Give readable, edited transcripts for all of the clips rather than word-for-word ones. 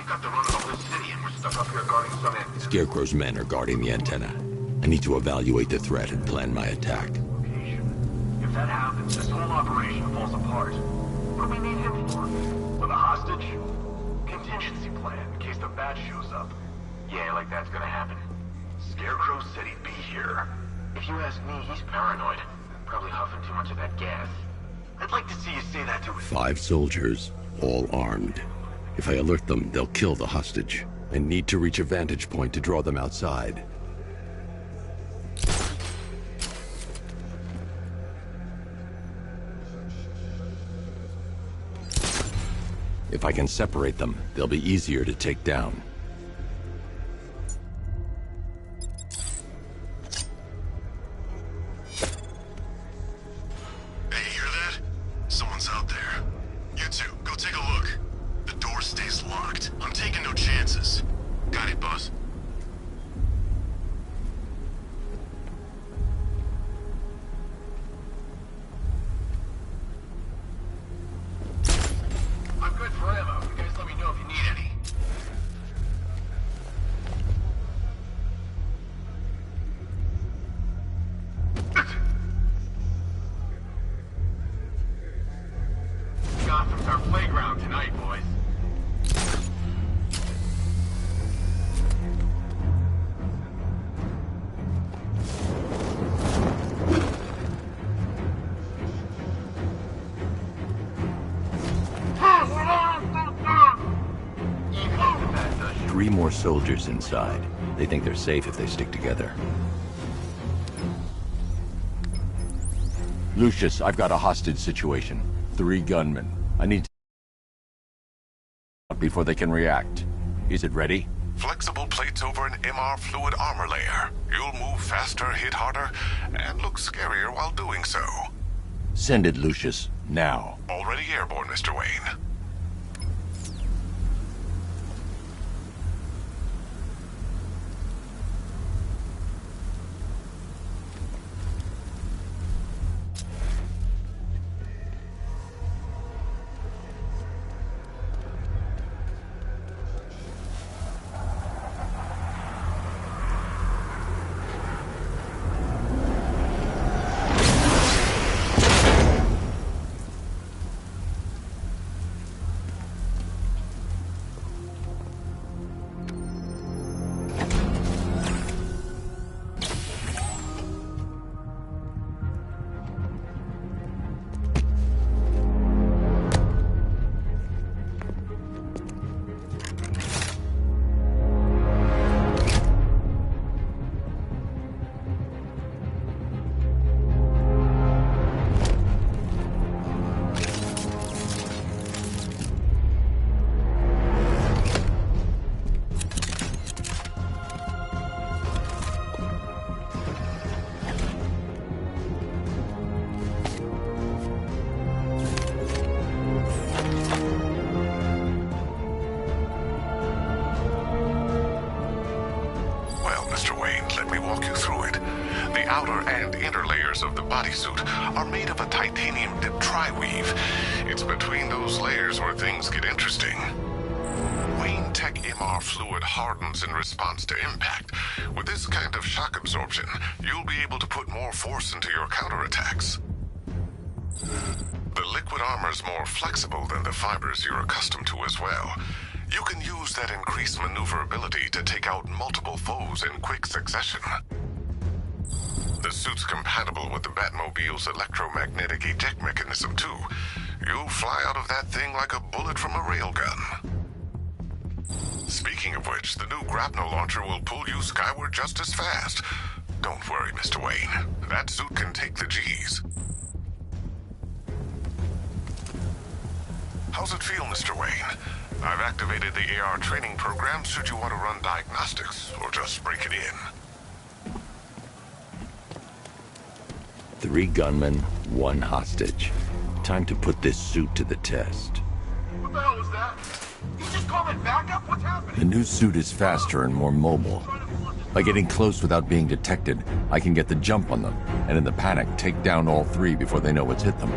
We've got the run of the whole city, and we're stuck up here guarding some end. Scarecrow's men are guarding the antenna. I need to evaluate the threat and plan my attack. If that happens, this whole operation falls apart. What do we need him for? With a hostage? Contingency plan, in case the bat shows up. Yeah, like that's gonna happen. Scarecrow said he'd be here. If you ask me, he's paranoid. Probably huffing too much of that gas. I'd like to see you say that to him. 5 soldiers, all armed. If I alert them, they'll kill the hostage. I need to reach a vantage point to draw them outside. If I can separate them, they'll be easier to take down. Hey, hear that? Someone's out there. You two, go take a look. The door stays locked. I'm taking no chances. Got it, boss. I'm good for ammo. You guys let me know if you need any. Gotham's our playground tonight, boys. Three more soldiers inside. They think they're safe if they stick together. Lucius, I've got a hostage situation. 3 gunmen. I need to before they can react. Is it ready? Flexible plates over an MR fluid armor layer. You'll move faster, hit harder, and look scarier while doing so. Send it, Lucius. Now. Already airborne, Mr. Wayne. outer and inner layers of the bodysuit are made of a titanium-dipped tri-weave. It's between those layers where things get interesting. Wayne Tech MR fluid hardens in response to impact. With this kind of shock absorption, you'll be able to put more force into your counterattacks. The liquid armor's more flexible than the fibers you're accustomed to as well. You can use that increased maneuverability to take out multiple foes in quick succession. The suit's compatible with the Batmobile's electromagnetic eject mechanism, too. You'll fly out of that thing like a bullet from a railgun. Speaking of which, the new grapnel launcher will pull you skyward just as fast. Don't worry, Mr. Wayne. That suit can take the G's. How's it feel, Mr. Wayne? I've activated the AR training program should you want to run diagnostics, or just break it in. 3 gunmen, 1 hostage. Time to put this suit to the test. What the hell was that? You just called it backup? What's happening? The new suit is faster and more mobile. By getting close without being detected, I can get the jump on them, and in the panic, take down all 3 before they know what's hit them.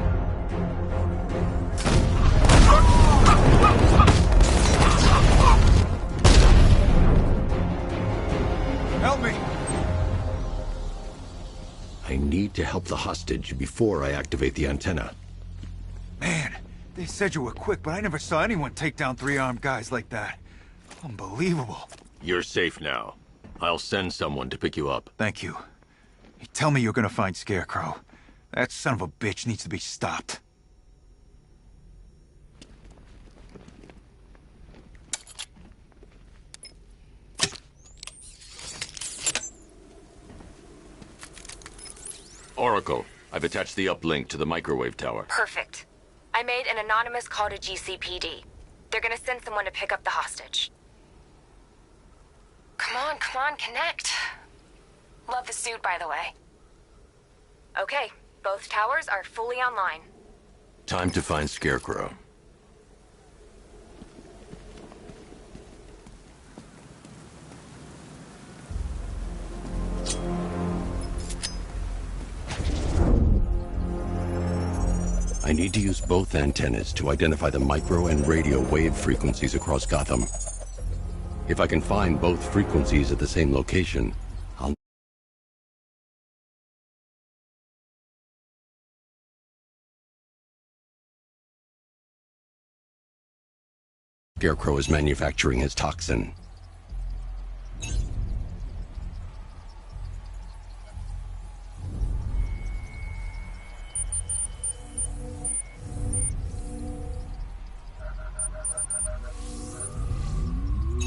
need to help the hostage before I activate the antenna. Man, they said you were quick, but I never saw anyone take down 3 armed guys like that. Unbelievable. You're safe now. I'll send someone to pick you up. Thank you. Hey, tell me you're gonna find Scarecrow. That son of a bitch needs to be stopped. Oracle, I've attached the uplink to the microwave tower. Perfect. I made an anonymous call to GCPD. They're gonna send someone to pick up the hostage. Come on, connect. Love the suit, by the way. Okay, both towers are fully online. Time to find Scarecrow. I need to use both antennas to identify the micro and radio wave frequencies across Gotham. If I can find both frequencies at the same location, I'll... Scarecrow is manufacturing his toxin.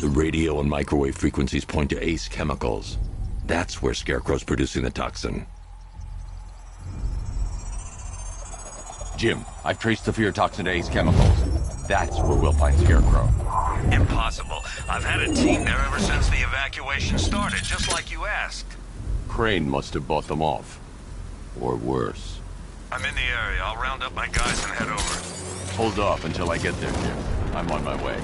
The radio and microwave frequencies point to Ace Chemicals. That's where Scarecrow's producing the toxin. Jim, I've traced the fear toxin to Ace Chemicals. That's where we'll find Scarecrow. Impossible. I've had a team there ever since the evacuation started, just like you asked. Crane must have bought them off. Or worse. I'm in the area. I'll round up my guys and head over. Hold off until I get there, Jim. I'm on my way.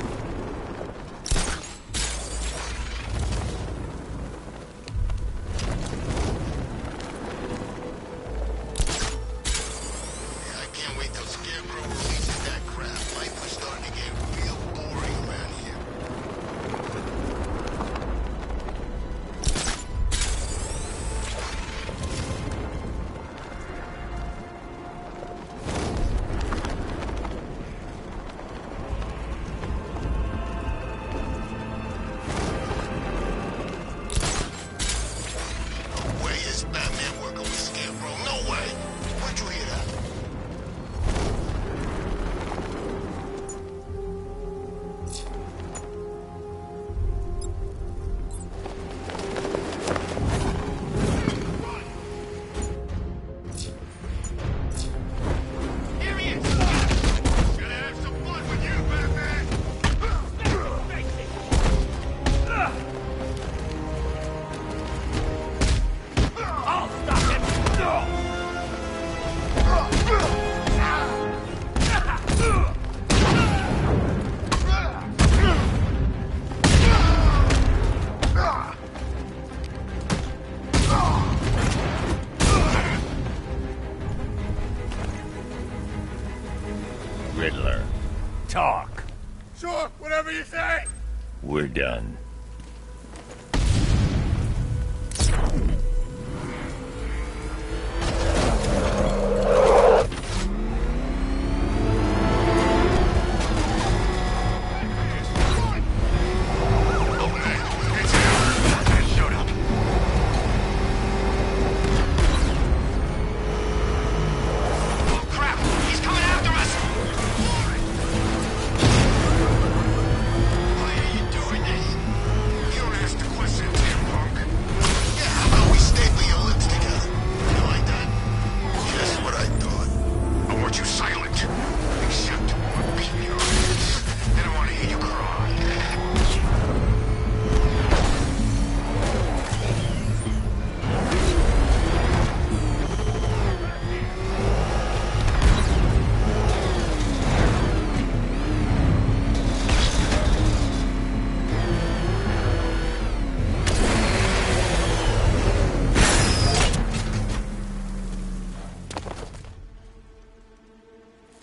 Riddler. Talk. Sure, whatever you say. We're done.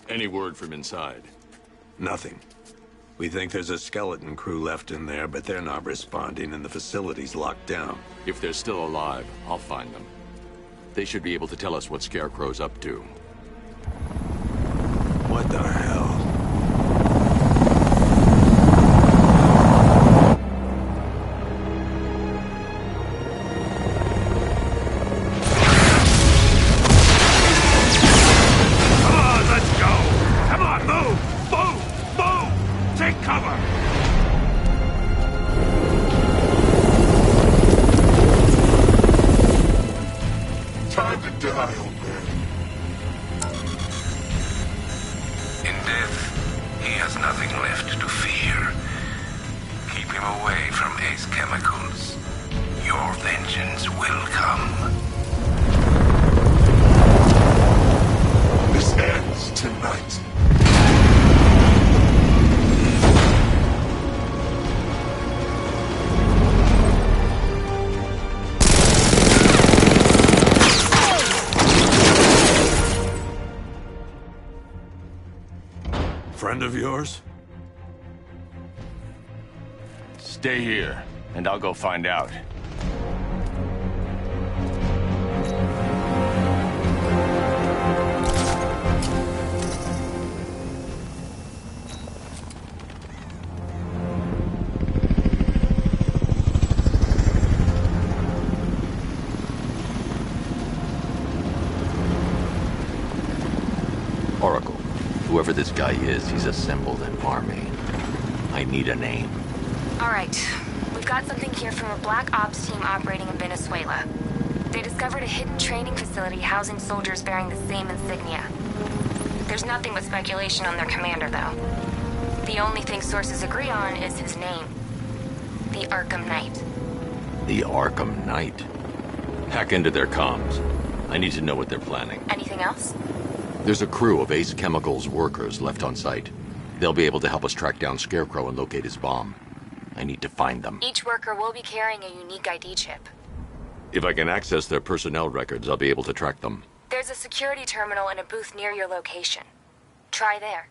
Any word from inside? Nothing. We think there's a skeleton crew left in there, but they're not responding and the facility's locked down. If they're still alive, I'll find them. They should be able to tell us what Scarecrow's up to. What the hell? Friend of yours? Stay here, and I'll go find out. Oracle, whoever this guy is, he's assembled an army. I need a name. All right. We've got something here from a Black Ops team operating in Venezuela. They discovered a hidden training facility housing soldiers bearing the same insignia. There's nothing but speculation on their commander, though. The only thing sources agree on is his name. The Arkham Knight. The Arkham Knight? Hack into their comms. I need to know what they're planning. Anything else? There's a crew of Ace Chemicals workers left on site. They'll be able to help us track down Scarecrow and locate his bomb. I need to find them. Each worker will be carrying a unique ID chip. If I can access their personnel records, I'll be able to track them. There's a security terminal in a booth near your location. Try there.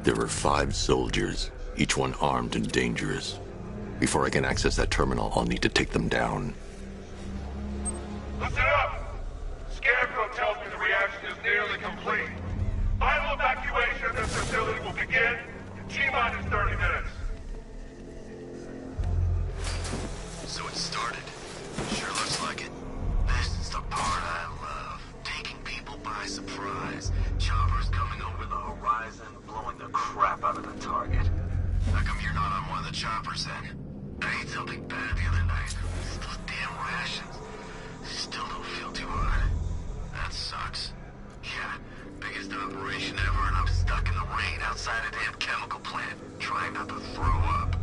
There were 5 soldiers, each one armed and dangerous. Before I can access that terminal, I'll need to take them down. Listen up! Scarecrow tells me the reaction is nearly complete. Final evacuation of this facility will begin in T-minus 30 minutes. So it started. Sure looks like it. This is the part I love. Taking people by surprise. Choppers coming over the horizon, blowing the crap out of the target. How come you're not on one of the choppers then? I ate something bad the other night. Those damn rations. Still don't feel too hot. That sucks. Yeah, biggest operation ever, and I'm stuck in the rain outside a damn chemical plant, trying not to throw up.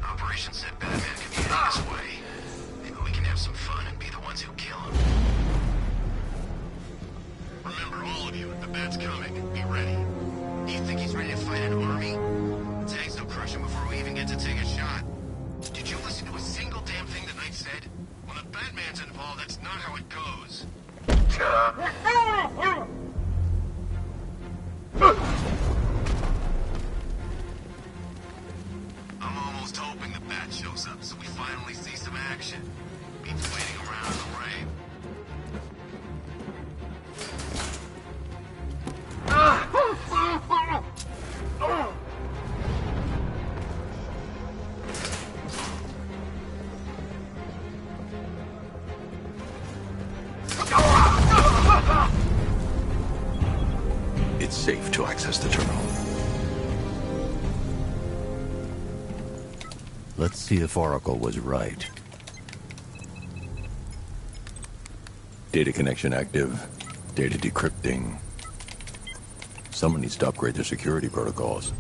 Operation said Batman could be heading this way. Maybe we can have some fun and be the ones who kill him. Remember, all of you, the Bat's coming. Be ready. You think he's ready to fight an army? Tanks will crush him before we even get to take a shot. Did you listen to a single damn thing the Knight said? When the Batman's involved, that's not how it goes. I'm almost hoping the Bat shows up so we finally see some action. Beats waiting around in the rain. It's safe to access the terminal. Let's see if Oracle was right. Data connection active. Data decrypting. Someone needs to upgrade their security protocols.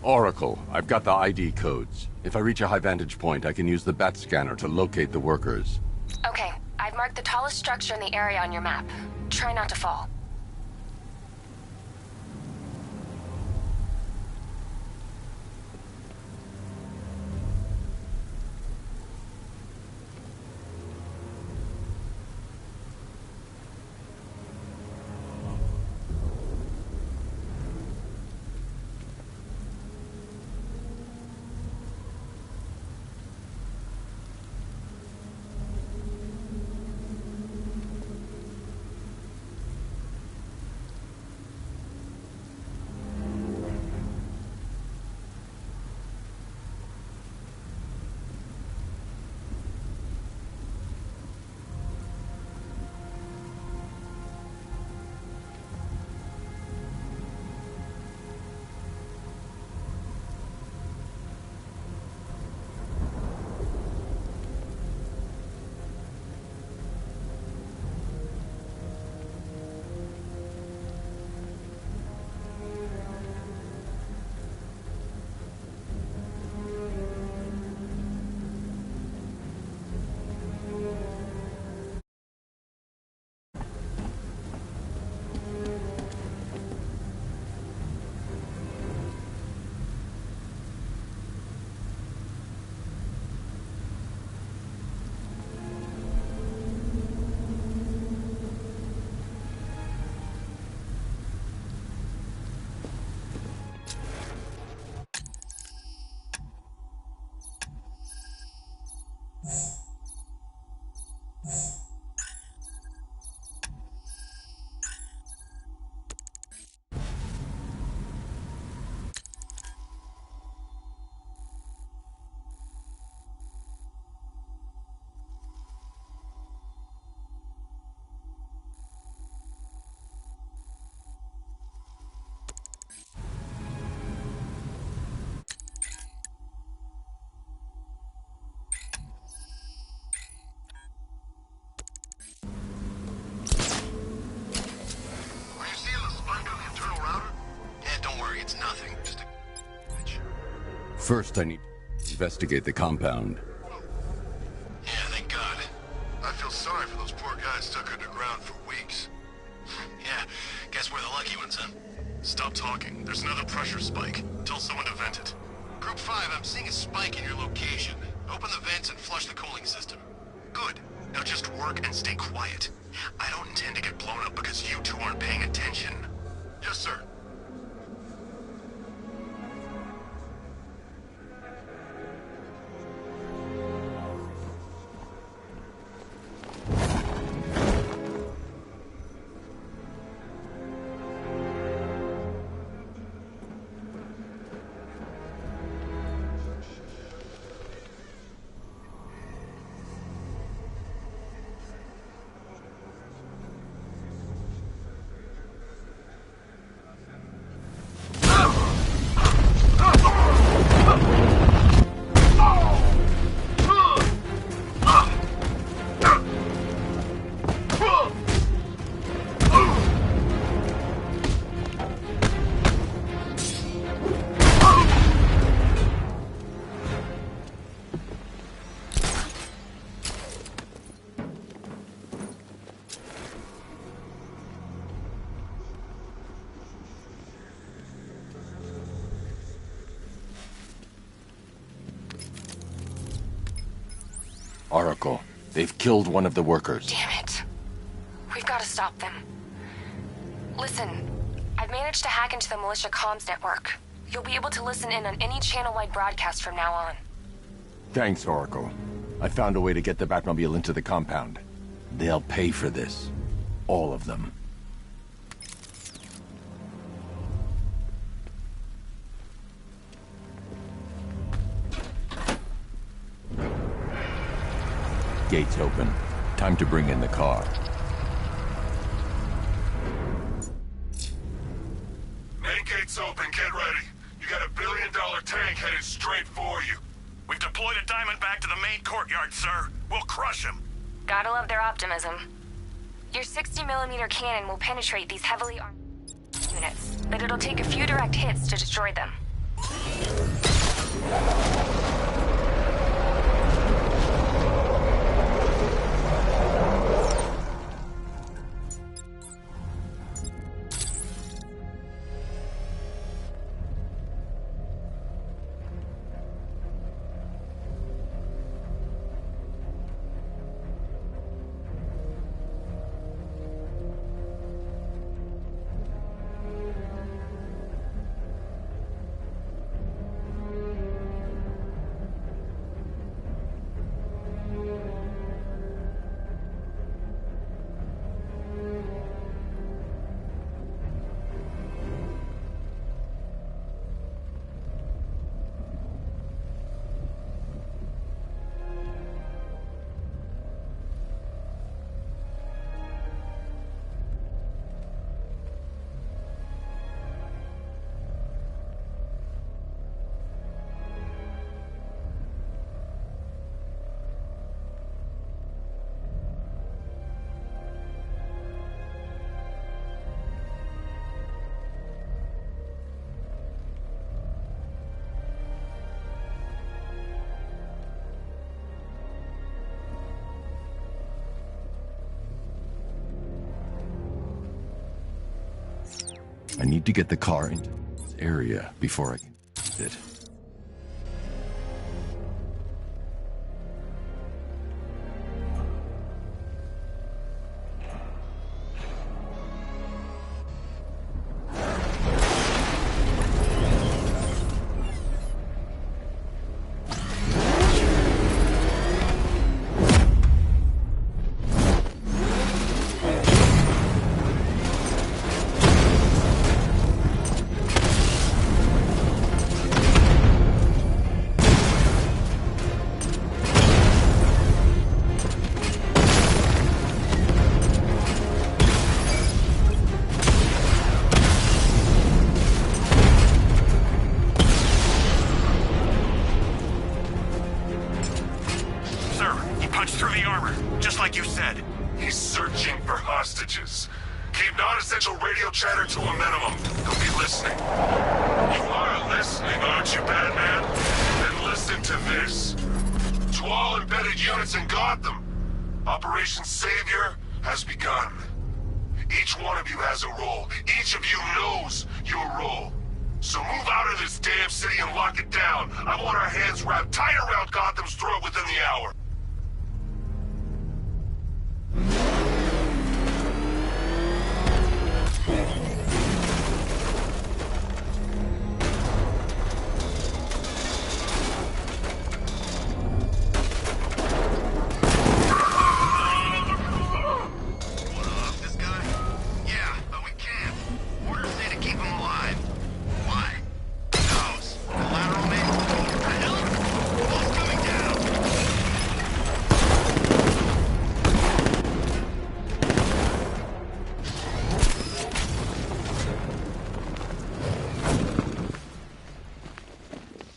Oracle, I've got the ID codes. If I reach a high vantage point, I can use the bat scanner to locate the workers. Okay, I've marked the tallest structure in the area on your map. Try not to fall. First, I need to investigate the compound. Yeah, thank God. I feel sorry for those poor guys stuck underground for weeks. Yeah, guess we're the lucky ones, huh? Stop talking. There's another pressure spike. Tell someone to vent it. Group 5, I'm seeing a spike in your location. Open the vents and flush the cooling system. Good. Now just work and stay quiet. I don't intend to get blown up because you two aren't paying attention. Yes, sir. Oracle, they've killed one of the workers. Damn it. We've got to stop them. Listen, I've managed to hack into the militia comms network. You'll be able to listen in on any channel-wide broadcast from now on. Thanks, Oracle. I found a way to get the Batmobile into the compound. They'll pay for this. All of them. Gates open. Time to bring in the car. Main gate's open, get ready. You got $1 billion tank headed straight for you. We've deployed a Diamondback to the main courtyard, sir. We'll crush him. Gotta love their optimism. Your 60mm cannon will penetrate these heavily armed units, but it'll take a few direct hits to destroy them. I need to get the car into this area before I can use it. Non-essential radio chatter to a minimum. He'll be listening. You are listening, aren't you, Batman? Then listen to this. To all embedded units in Gotham, Operation Savior has begun. Each one of you has a role. Each of you knows your role. So move out of this damn city and lock it down. I want our hands wrapped tight around Gotham's throat within the hour.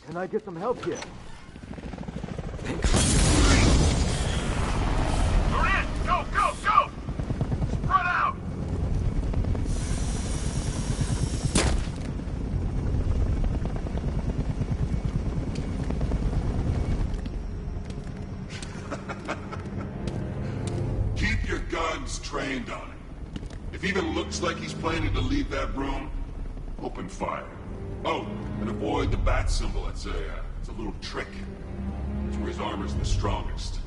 Can I get some help here? You're in! Go, go, go! Spread out! Keep your guns trained on him. If he even looks like he's planning to leave that room, open fire. Oh, and avoid the bat symbol. It's a little trick. It's where his armor's the strongest.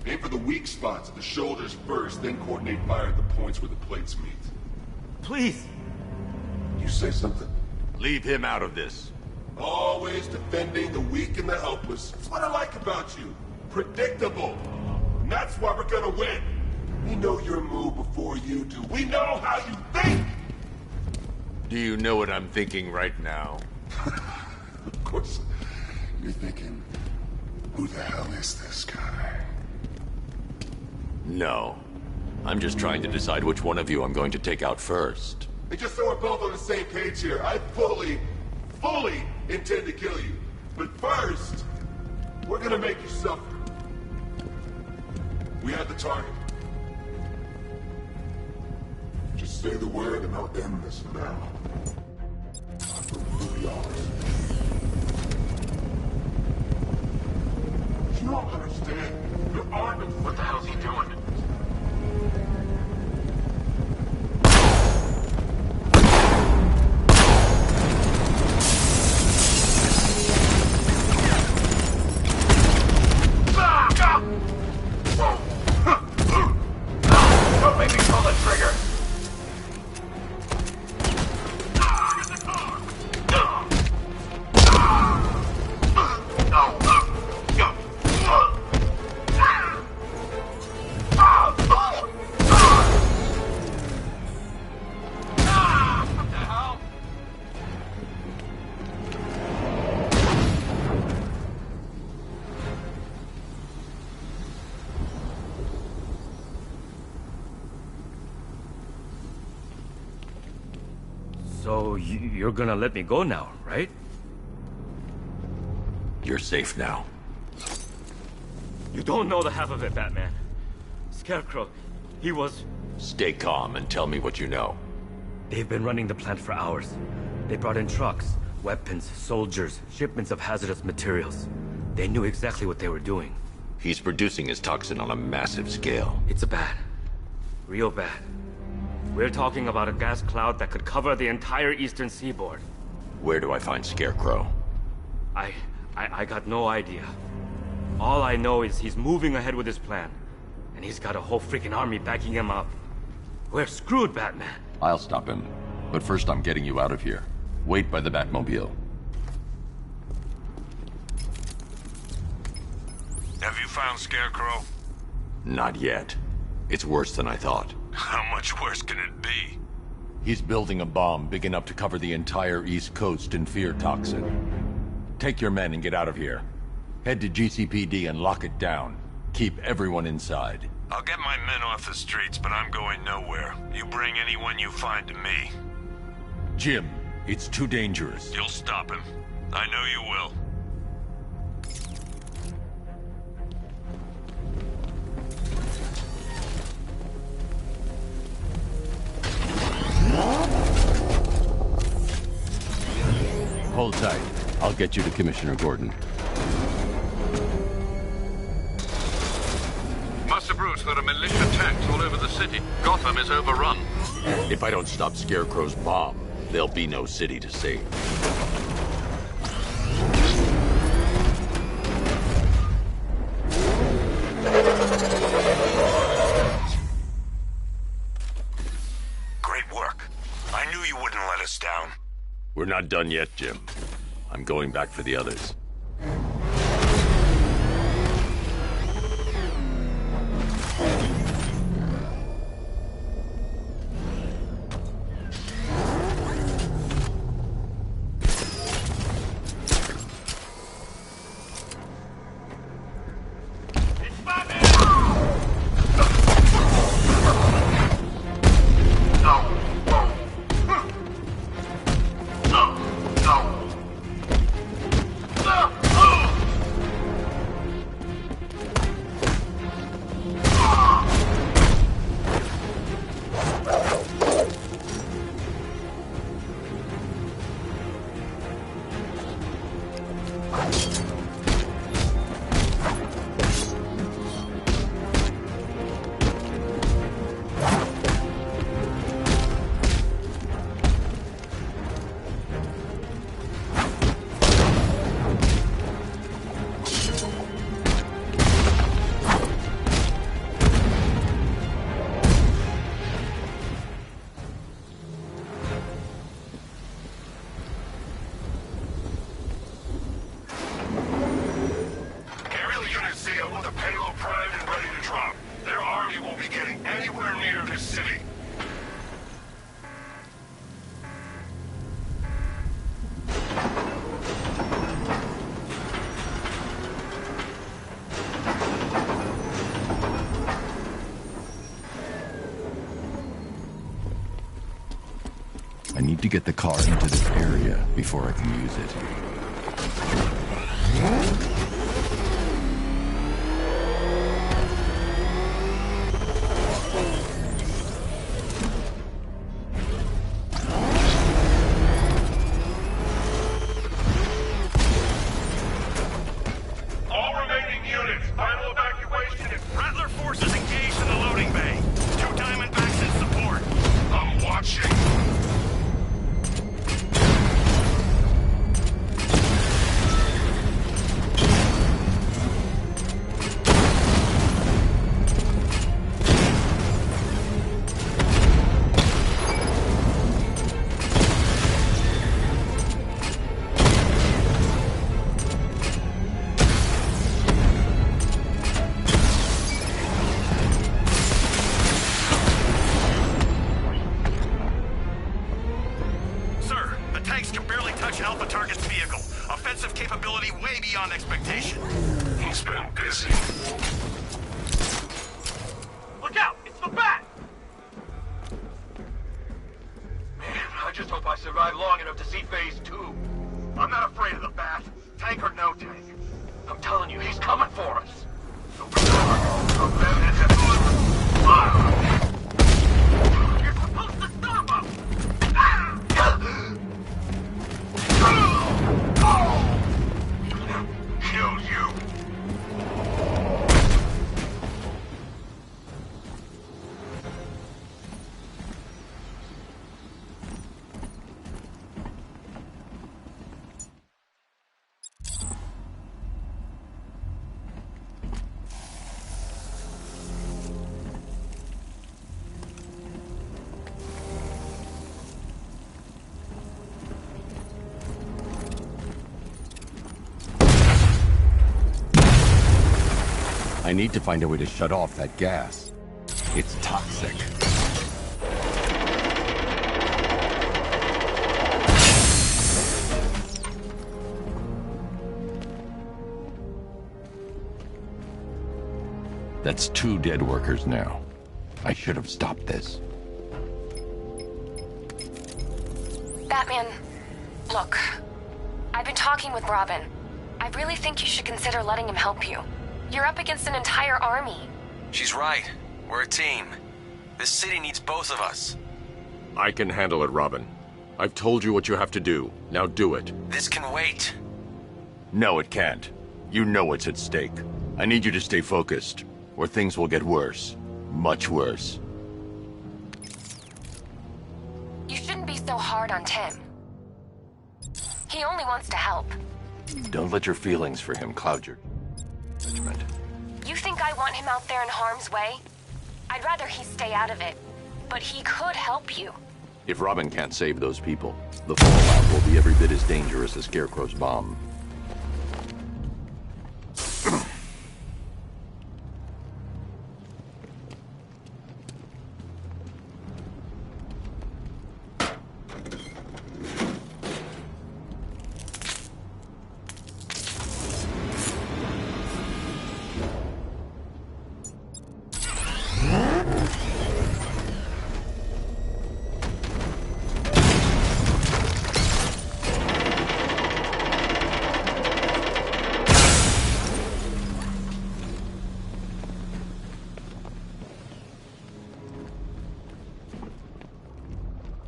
Aim for the weak spots at the shoulders first, then coordinate fire at the points where the plates meet. Please! You say something? Leave him out of this. Always defending the weak and the helpless. That's what I like about you. Predictable. And that's why we're gonna win. We know your move before you do. We know how you think! Do you know what I'm thinking right now? Of course. You're thinking, who the hell is this guy? No. I'm just trying to decide which one of you I'm going to take out first. And just so we're both on the same page here, I fully intend to kill you. But first, we're gonna make you suffer. We have the target. Just say the word and I'll end this now. We're yours. don't understand. Your army... What the hell's he doing? Don't make me pull the trigger! So, you're gonna let me go now, right? You're safe now. You don't know the half of it, Batman. Scarecrow, he was... Stay calm and tell me what you know. They've been running the plant for hours. They brought in trucks, weapons, soldiers, shipments of hazardous materials. They knew exactly what they were doing. He's producing his toxin on a massive scale. It's bad. Real bad. We're talking about a gas cloud that could cover the entire eastern seaboard. Where do I find Scarecrow? I got no idea. All I know is he's moving ahead with his plan. And he's got a whole freaking army backing him up. We're screwed, Batman. I'll stop him. But first I'm getting you out of here. Wait by the Batmobile. Have you found Scarecrow? Not yet. It's worse than I thought. How much worse can it be? He's building a bomb big enough to cover the entire East Coast in fear toxin. Take your men and get out of here. Head to GCPD and lock it down. Keep everyone inside. I'll get my men off the streets, but I'm going nowhere. You bring anyone you find to me. Jim, it's too dangerous. You'll stop him. I know you will. Hold tight. I'll get you to Commissioner Gordon. Master Bruce, there are militia tanks all over the city. Gotham is overrun. If I don't stop Scarecrow's bomb, there'll be no city to save. Great work. I knew you wouldn't let us down. We're not done yet, Jim. I'm going back for the others. I need to get the car into this area before I can use it. All remaining units, I need to find a way to shut off that gas. It's toxic. That's 2 dead workers now. I should have stopped this. Batman, look. I've been talking with Robin. I really think you should consider letting him help you. You're up against an entire army. She's right. We're a team. This city needs both of us. I can handle it, Robin. I've told you what you have to do. Now do it. This can wait. No, it can't. You know what's at stake. I need you to stay focused, or things will get worse. Much worse. You shouldn't be so hard on Tim. He only wants to help. Don't let your feelings for him cloud your judgment. You think I want him out there in harm's way? I'd rather he stay out of it. But he could help you. If Robin can't save those people, the fallout will be every bit as dangerous as Scarecrow's bomb.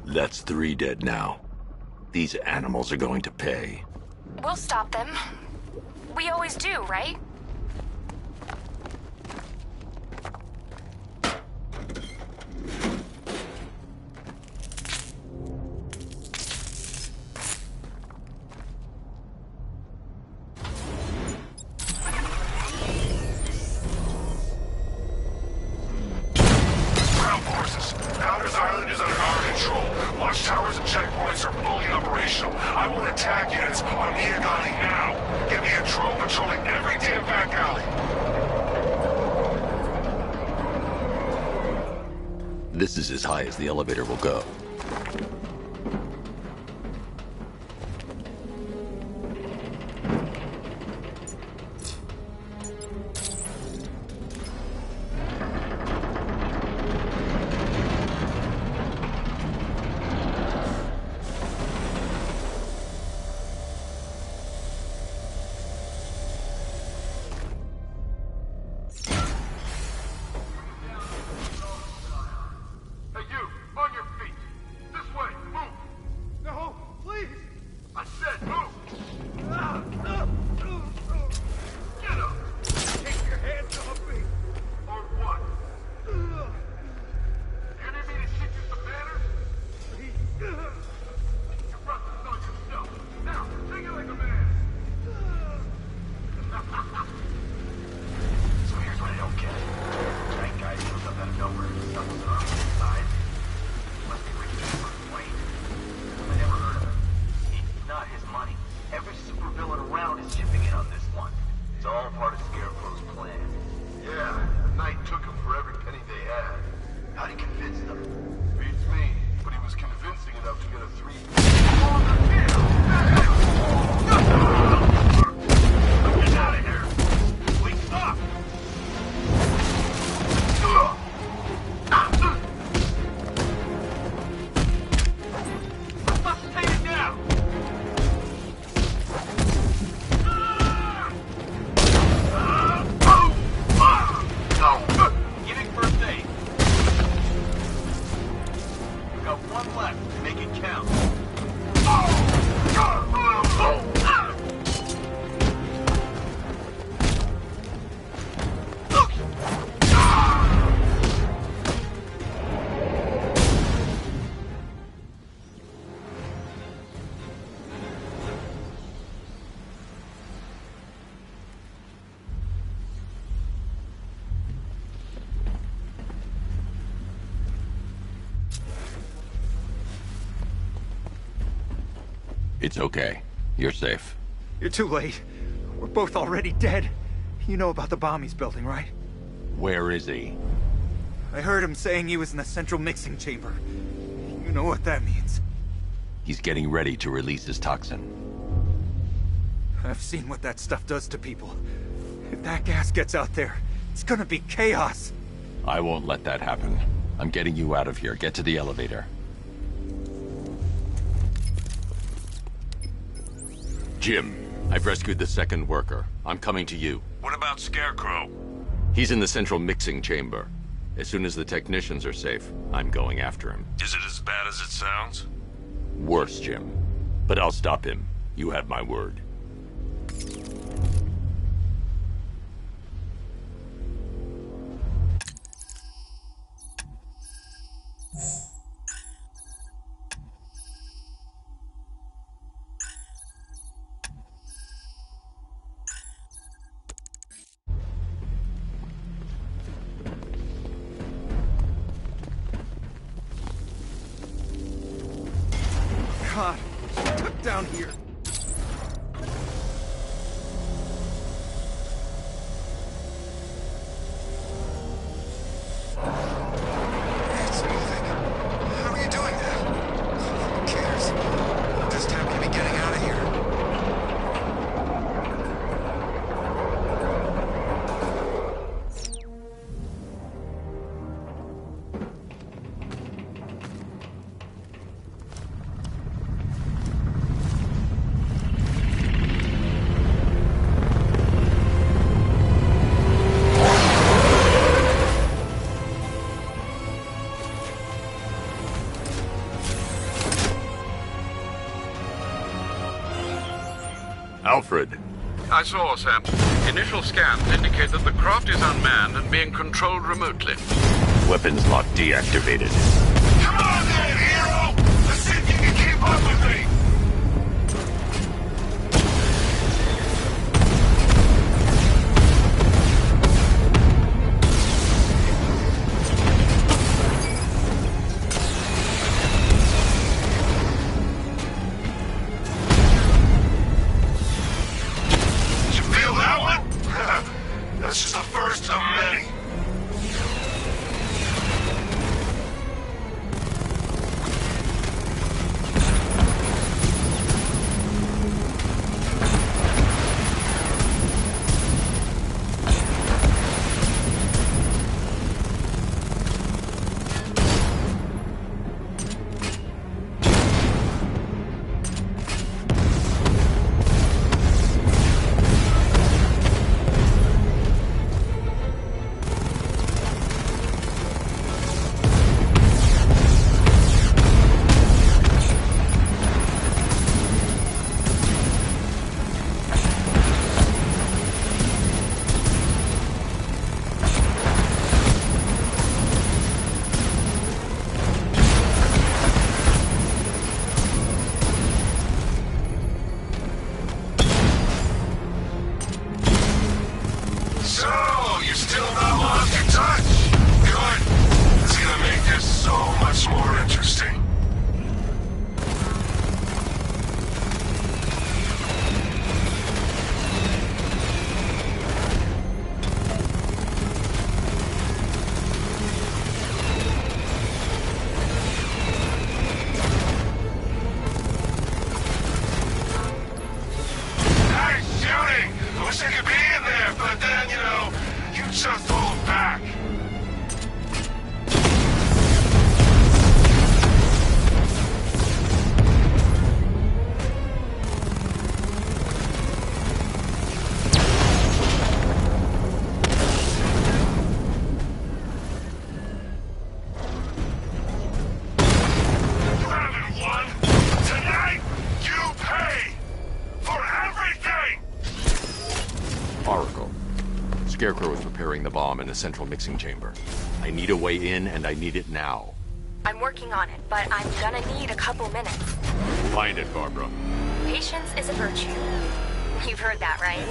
That's 3 dead now. These animals are going to pay. We'll stop them. We always do, right? This is as high as the elevator will go. It's okay. You're safe. You're too late. We're both already dead. You know about the bomb he's building, right? Where is he? I heard him saying he was in the central mixing chamber. You know what that means. He's getting ready to release his toxin. I've seen what that stuff does to people. If that gas gets out there, it's gonna be chaos. I won't let that happen. I'm getting you out of here. Get to the elevator. Jim, I've rescued the second worker. I'm coming to you. What about Scarecrow? He's in the central mixing chamber. As soon as the technicians are safe, I'm going after him. Is it as bad as it sounds? Worse, Jim. But I'll stop him. You have my word. God, look down here. It's moving. How are you doing that? Who cares? This time we'll be getting out of here. Alfred. I saw, Sam. Initial scans indicate that the craft is unmanned and being controlled remotely. Weapons lock deactivated. Come on then, hero! Let's see if you can keep up with me! You feel that one? That's just the first of many. So, you still not lost your touch? Good. It's gonna make this so much more interesting. Nice shooting! I wish I could be in there, but then, you know, you just hold back. Round one. Tonight, you pay for everything! Oracle. Scarecrow is preparing the bomb in the central mixing chamber. I need a way in, and I need it now. I'm working on it, but I'm gonna need a couple minutes. Find it, Barbara. Patience is a virtue. You've heard that, right?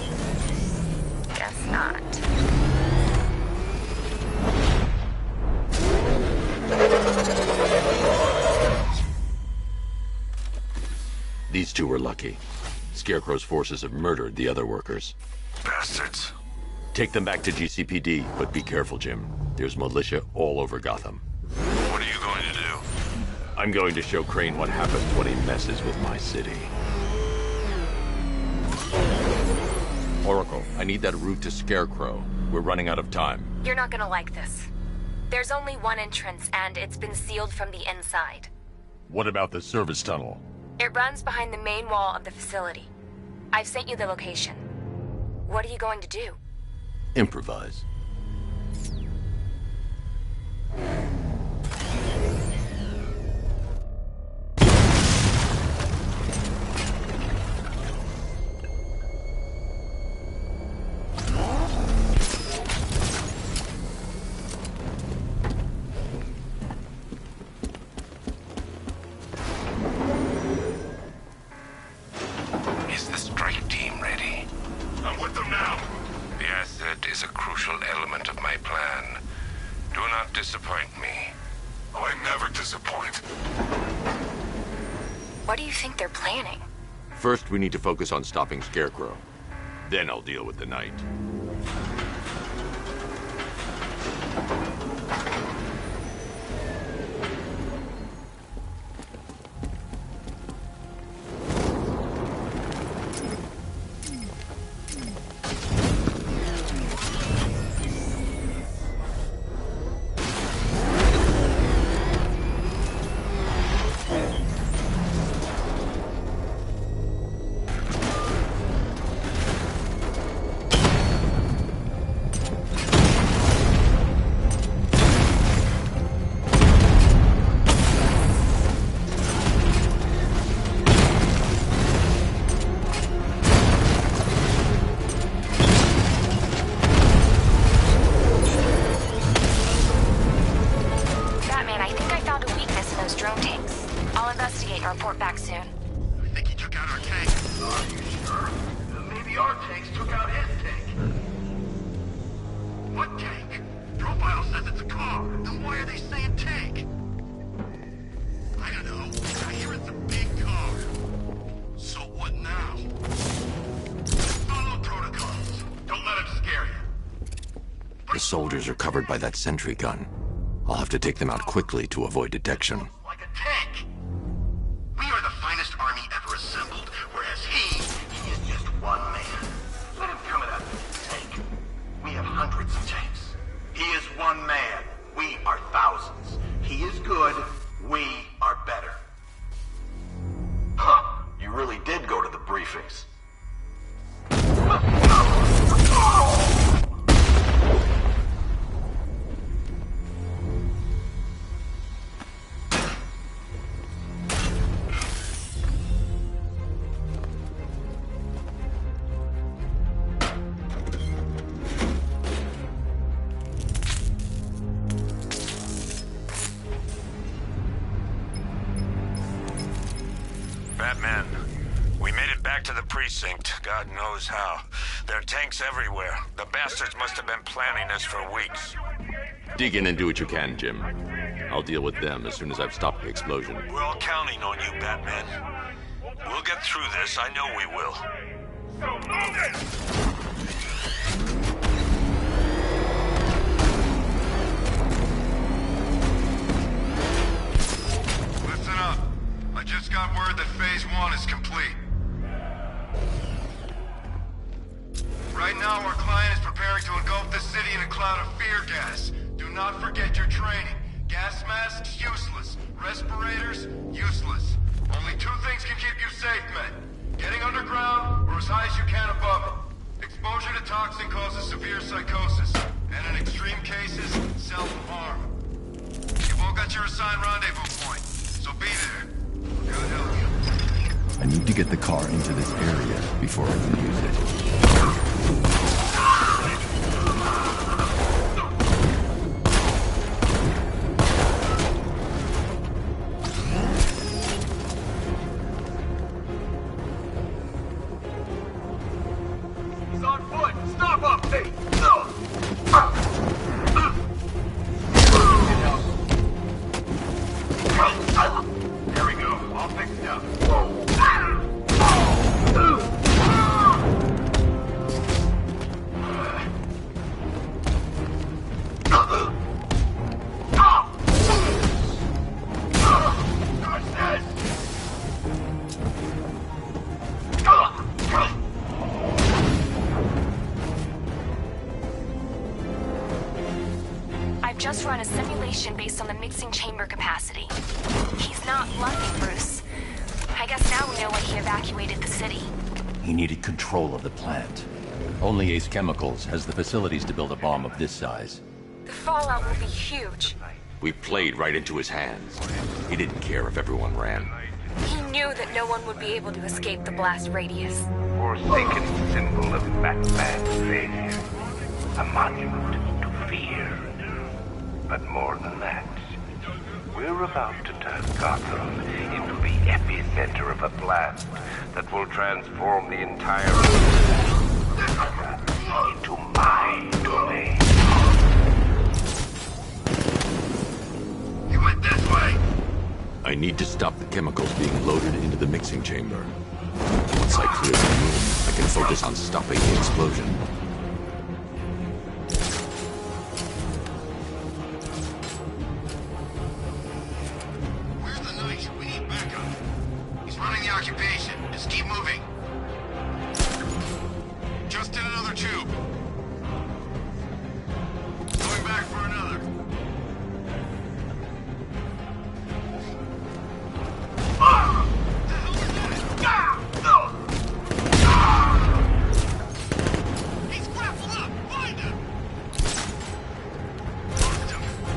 Guess not. These two were lucky. Scarecrow's forces have murdered the other workers. Bastards. Take them back to GCPD, but be careful, Jim. There's militia all over Gotham. What are you going to do? I'm going to show Crane what happens when he messes with my city. Oracle, I need that route to Scarecrow. We're running out of time. You're not gonna like this. There's only one entrance, and it's been sealed from the inside. What about the service tunnel? It runs behind the main wall of the facility. I've sent you the location. What are you going to do? Improvise. Is the strike team ready? I'm with them now. The asset is a crucial element of my plan. Do not disappoint me. Oh, I never disappoint. What do you think they're planning? First, we need to focus on stopping Scarecrow. Then I'll deal with the Knight. Report back soon. I think he took out our tank. Are you sure? Maybe our tanks took out his tank. What tank? Profile says it's a car. Then why are they saying tank? I don't know. I hear it's a big car. So what now? Follow protocols. Don't let him scare you. The soldiers are covered by that sentry gun. I'll have to take them out quickly to avoid detection. Like a tank. We are the finest army ever assembled, whereas he is just one man. Let him come at us with a tank. We have hundreds of tanks. He is one man. We are thousands. He is good. We are better. Huh. You really did go to the briefings. Batman, we made it back to the precinct. God knows how. There are tanks everywhere. The bastards must have been planning this for weeks. Dig in and do what you can, Jim. I'll deal with them as soon as I've stopped the explosion. We're all counting on you, Batman. We'll get through this. I know we will. So move it! I just got word that Phase 1 is complete. Right now, our client is preparing to engulf the city in a cloud of fear gas. Do not forget your training. Gas masks, useless. Respirators, useless. Only two things can keep you safe, men. Getting underground, or as high as you can above it. Exposure to toxin causes severe psychosis, and in extreme cases, self-harm. You've all got your assigned rendezvous point, so be there. God help you. I need to get the car into this area before I can use it. He's on foot! Stop up, Pete! There we go. All fixed up. just run a simulation based on the mixing chamber capacity. He's not bluffing, Bruce. I guess now we know why he evacuated the city. He needed control of the plant. Only Ace Chemicals has the facilities to build a bomb of this size. The fallout will be huge. We played right into his hands. He didn't care if everyone ran. He knew that no one would be able to escape the blast radius. Forsaken symbol of Batman's failure. A monument to fear. But more than that, we're about to turn Gotham into the epicenter of a blast that will transform the entire into my domain. He went this way! I need to stop the chemicals being loaded into the mixing chamber. Once I clear the room, I can focus on stopping the explosion. Where's the Knight? We need backup. He's running the occupation. Just keep moving. Just in another tube. Going back for another. He's grappled up! Find him!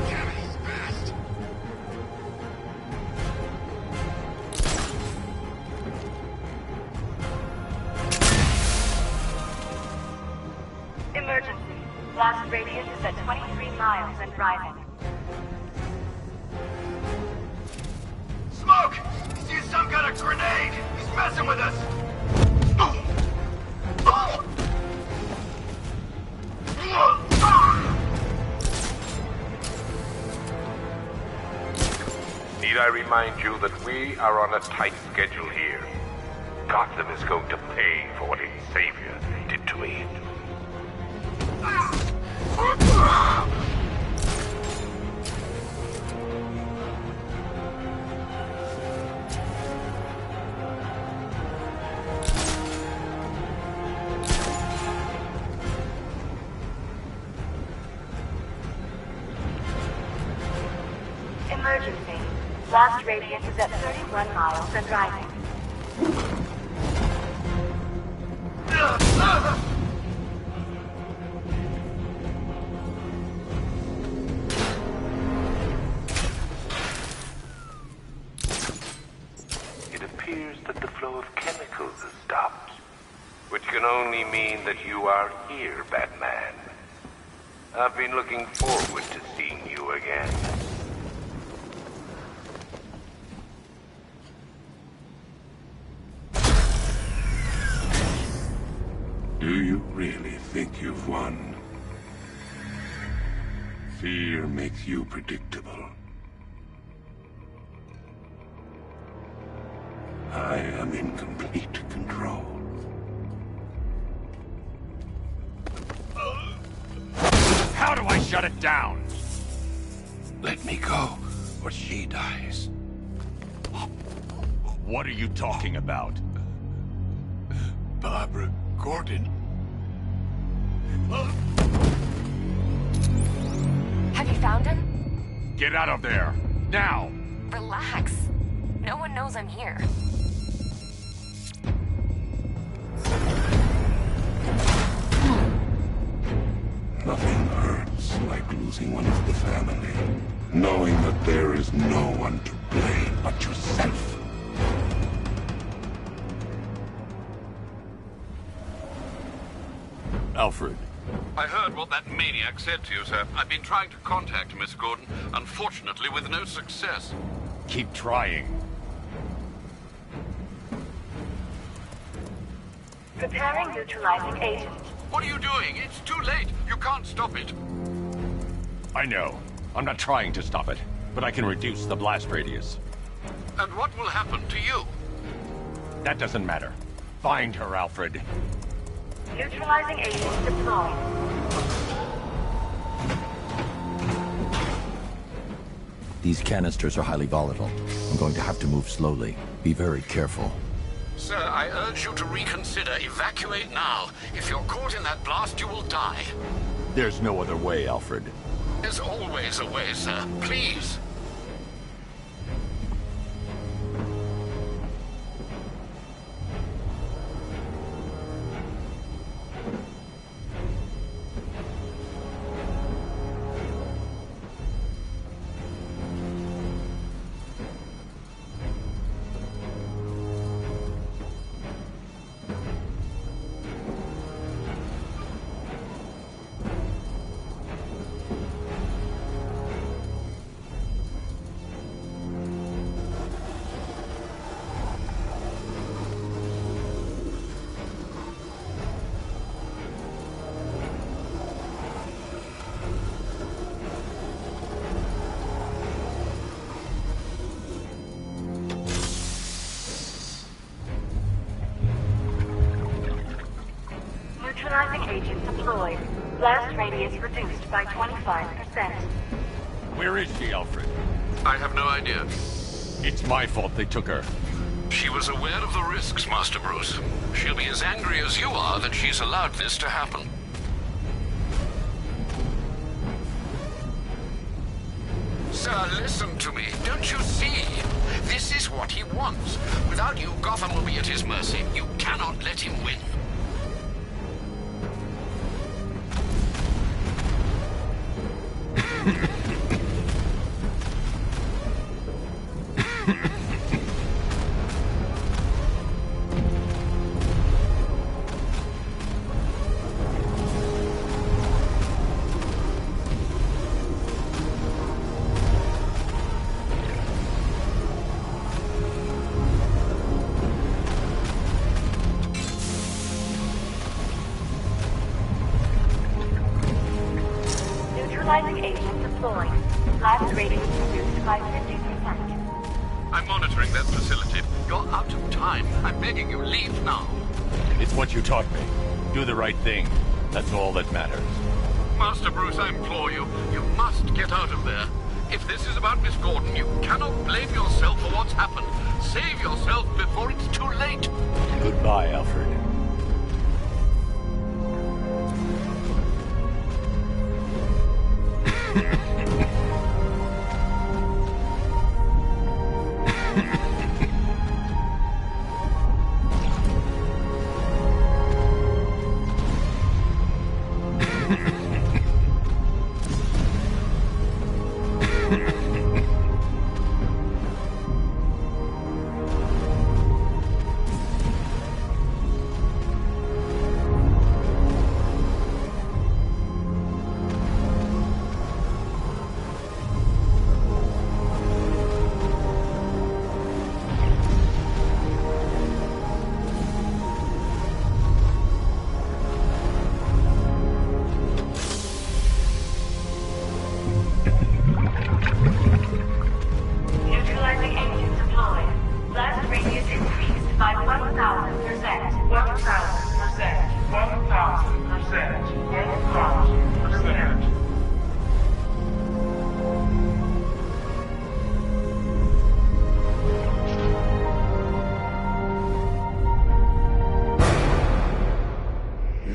Damn it, he's fast! Emergency. Blast radius is at 23 miles and rising. Smoke! He's used some kind of grenade! He's messing with us! Need I remind you that we are on a tight schedule here? Gotham is going to pay for what its savior did to me. Emergency. Blast radius is at 31 miles and rising. It appears that the flow of chemicals has stopped, which can only mean that you are here, Batman. I've been looking forward to seeing you again. Do you really think you've won? Fear makes you predictable. I am in complete control. How do I shut it down? Let me go, or she dies. What are you talking about? Barbara Gordon. Have you found him? Get out of there! Now! Relax. No one knows I'm here. Nothing hurts like losing one of the family. Knowing that there is no one to blame but yourself. Alfred. I heard what that maniac said to you, sir. I've been trying to contact Miss Gordon, unfortunately with no success. Keep trying. Preparing neutralizing agent. What are you doing? It's too late. You can't stop it. I know. I'm not trying to stop it, but I can reduce the blast radius. And what will happen to you? That doesn't matter. Find her, Alfred. Neutralizing agent deployed. These canisters are highly volatile. I'm going to have to move slowly. Be very careful. Sir, I urge you to reconsider. Evacuate now. If you're caught in that blast, you will die. There's no other way, Alfred. There's always a way, sir. Please. Neutralizing agent deployed. Blast radius reduced by 25%. Where is she, Alfred? I have no idea. It's my fault they took her. She was aware of the risks, Master Bruce. She'll be as angry as you are that she's allowed this to happen. Sir, listen to me. Don't you see? This is what he wants. Without you, Gotham will be at his mercy. You cannot let him win. Neutralizing agent deployed. Blast radius reduced by 50%. I'm monitoring that facility. You're out of time. I'm begging you, leave now. It's what you taught me. Do the right thing. That's all that matters. Master Bruce, I implore you, you must get out of there. If this is about Miss Gordon, you cannot blame yourself for what's happened. Save yourself before it's too late. Goodbye, Alfred.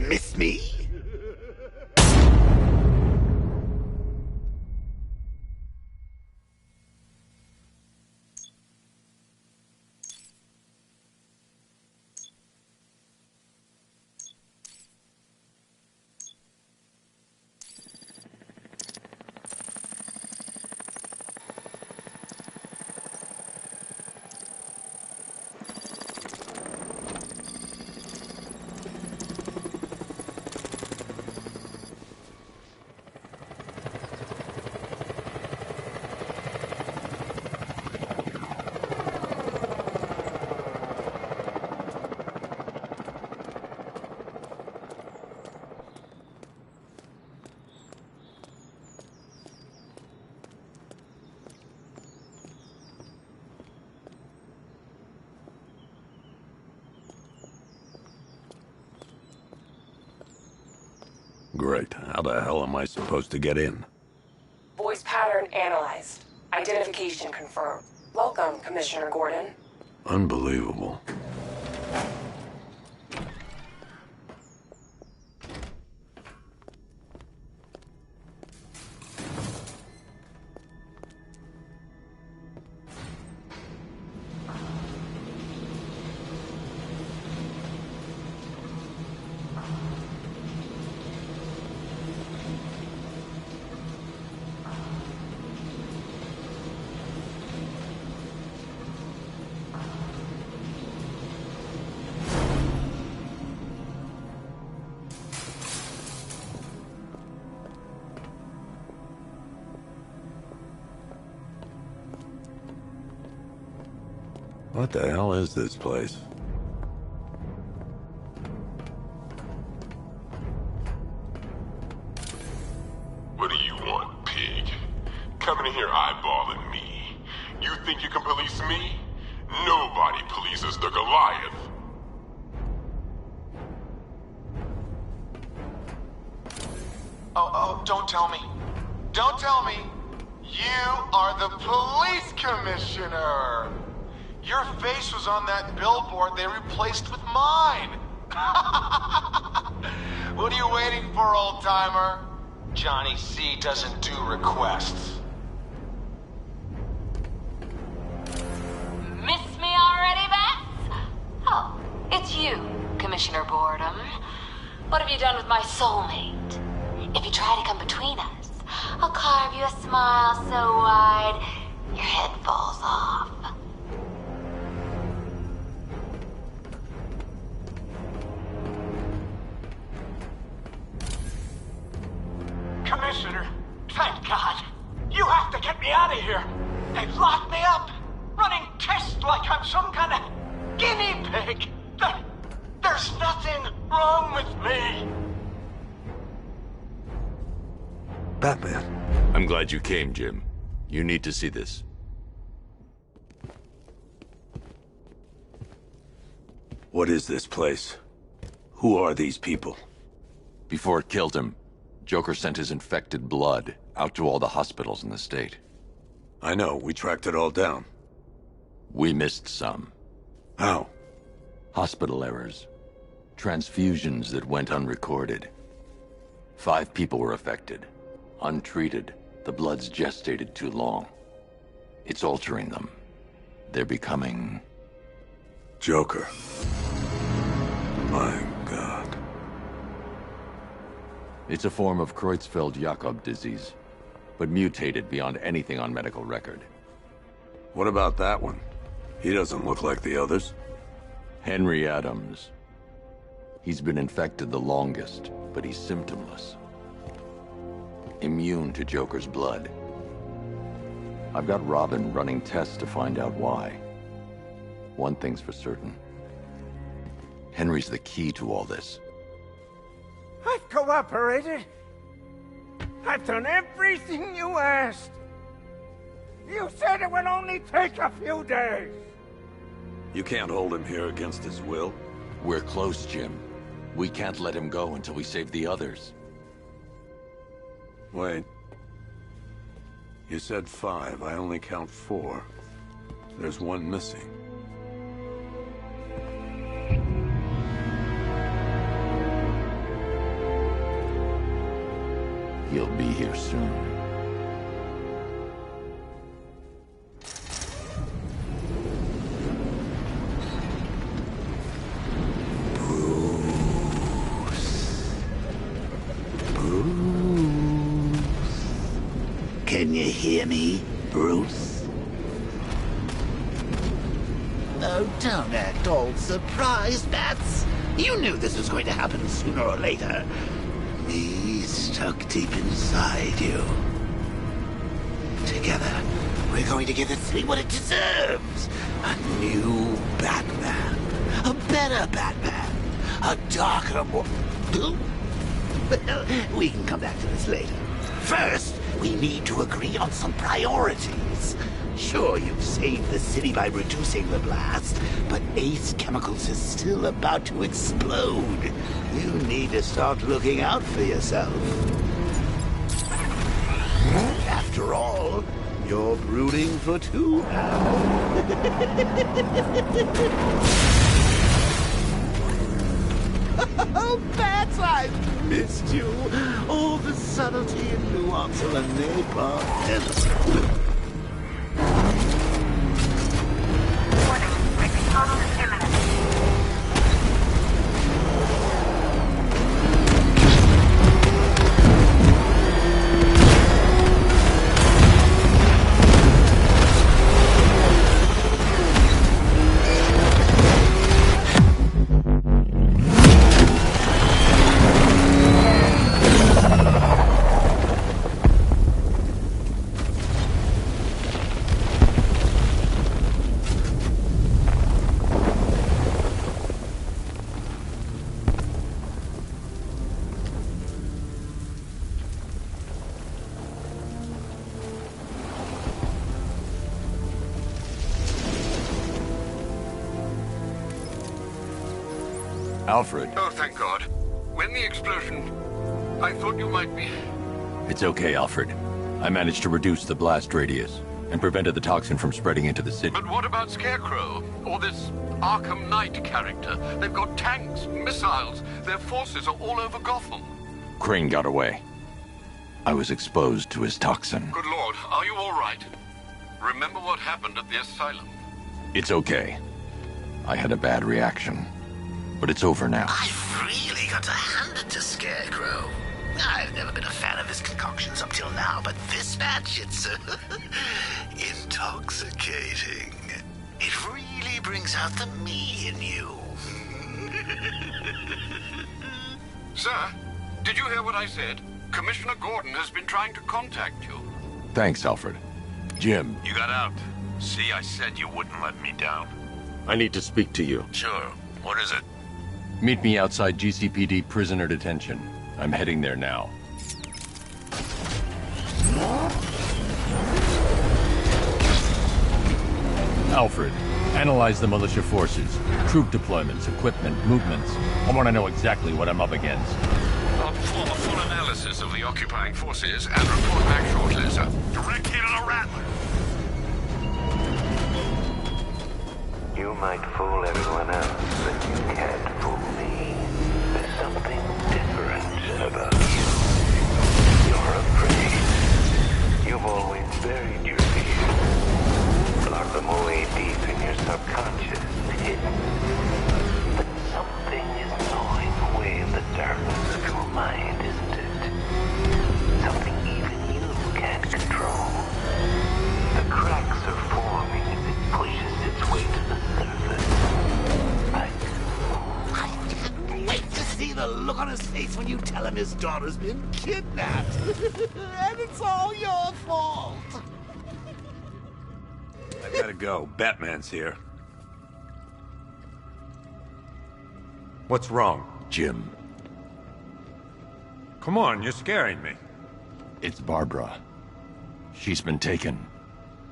Miss me? Great. How the hell am I supposed to get in? Voice pattern analyzed. Identification confirmed. Welcome, Commissioner Gordon. Unbelievable. What the hell is this place? What do you want, pig? Coming in here eyeballing me. You think you can police me? Nobody polices the Goliath. Oh, don't tell me. Don't tell me. You are the police commissioner. Your face was on that billboard they replaced with mine. What are you waiting for, old-timer? Johnny C doesn't do requests. Miss me already, Bats? Oh, it's you, Commissioner Boredom. What have you done with my soulmate? If you try to come between us, I'll carve you a smile so wide, your head falls off. Commissioner, thank God. You have to get me out of here. They've locked me up, running tests like I'm some kind of guinea pig. There's nothing wrong with me. Batman. I'm glad you came, Jim. You need to see this. What is this place? Who are these people? Before it killed him, Joker sent his infected blood out to all the hospitals in the state. I know, we tracked it all down. We missed some. How? Hospital errors. Transfusions that went unrecorded. 5 people were affected. Untreated, the blood's gestated too long. It's altering them. They're becoming... Joker. My God. It's a form of Creutzfeldt-Jakob disease, but mutated beyond anything on medical record. What about that one? He doesn't look like the others. Henry Adams. He's been infected the longest, but he's symptomless. Immune to Joker's blood. I've got Robin running tests to find out why. One thing's for certain. Henry's the key to all this. I've cooperated. I've done everything you asked. You said it would only take a few days. You can't hold him here against his will. We're close, Jim. We can't let him go until we save the others. Wait. You said 5. I only count 4. There's one missing. He'll be here soon. Can you hear me, Bruce? Oh, don't act all surprised, Bats. You knew this was going to happen sooner or later. Me stuck deep inside you. Together, we're going to give the city what it deserves. A new Batman. A better Batman. A darker, more... Well, we can come back to this later. First, we need to agree on some priorities. Sure, you've saved the city by reducing the blast, but Ace Chemicals is still about to explode. You need to start looking out for yourself. After all, you're brooding for 2 now. Oh, Bats, I've missed you. All the subtlety and nuance of a napalm pencil. Alfred. Oh, thank God. When the explosion... I thought you might be... It's okay, Alfred. I managed to reduce the blast radius and prevented the toxin from spreading into the city. But what about Scarecrow? Or this Arkham Knight character? They've got tanks, missiles. Their forces are all over Gotham. Crane got away. I was exposed to his toxin. Good Lord, are you all right? Remember what happened at the asylum? It's okay. I had a bad reaction. But it's over now. I've really got to hand it to Scarecrow. I've never been a fan of his concoctions up till now, but this match, it's intoxicating. It really brings out the me in you. Sir, did you hear what I said? Commissioner Gordon has been trying to contact you. Thanks, Alfred. Jim. You got out. See, I said you wouldn't let me down. I need to speak to you. Sure. What is it? Meet me outside GCPD prisoner detention. I'm heading there now. Alfred, analyze the militia forces, troop deployments, equipment, movements. I want to know exactly what I'm up against. I'll perform a full analysis of the occupying forces and report back shortly, sir. Direct hit on a rattler. You might fool everyone else, but you can't fool me. There's something different about you. You're afraid. You've always buried your fears. Locked them away deep in your subconscious, hidden. But something is gnawing away in the darkness of your mind, isn't it? Something even you can't control. The cracks are forming as it pushes its way to the surface. I can't wait to see the look on his face when you tell him his daughter's been kidnapped. And it's all your fault. I gotta go. Batman's here. What's wrong? Jim. Come on, you're scaring me. It's Barbara. She's been taken.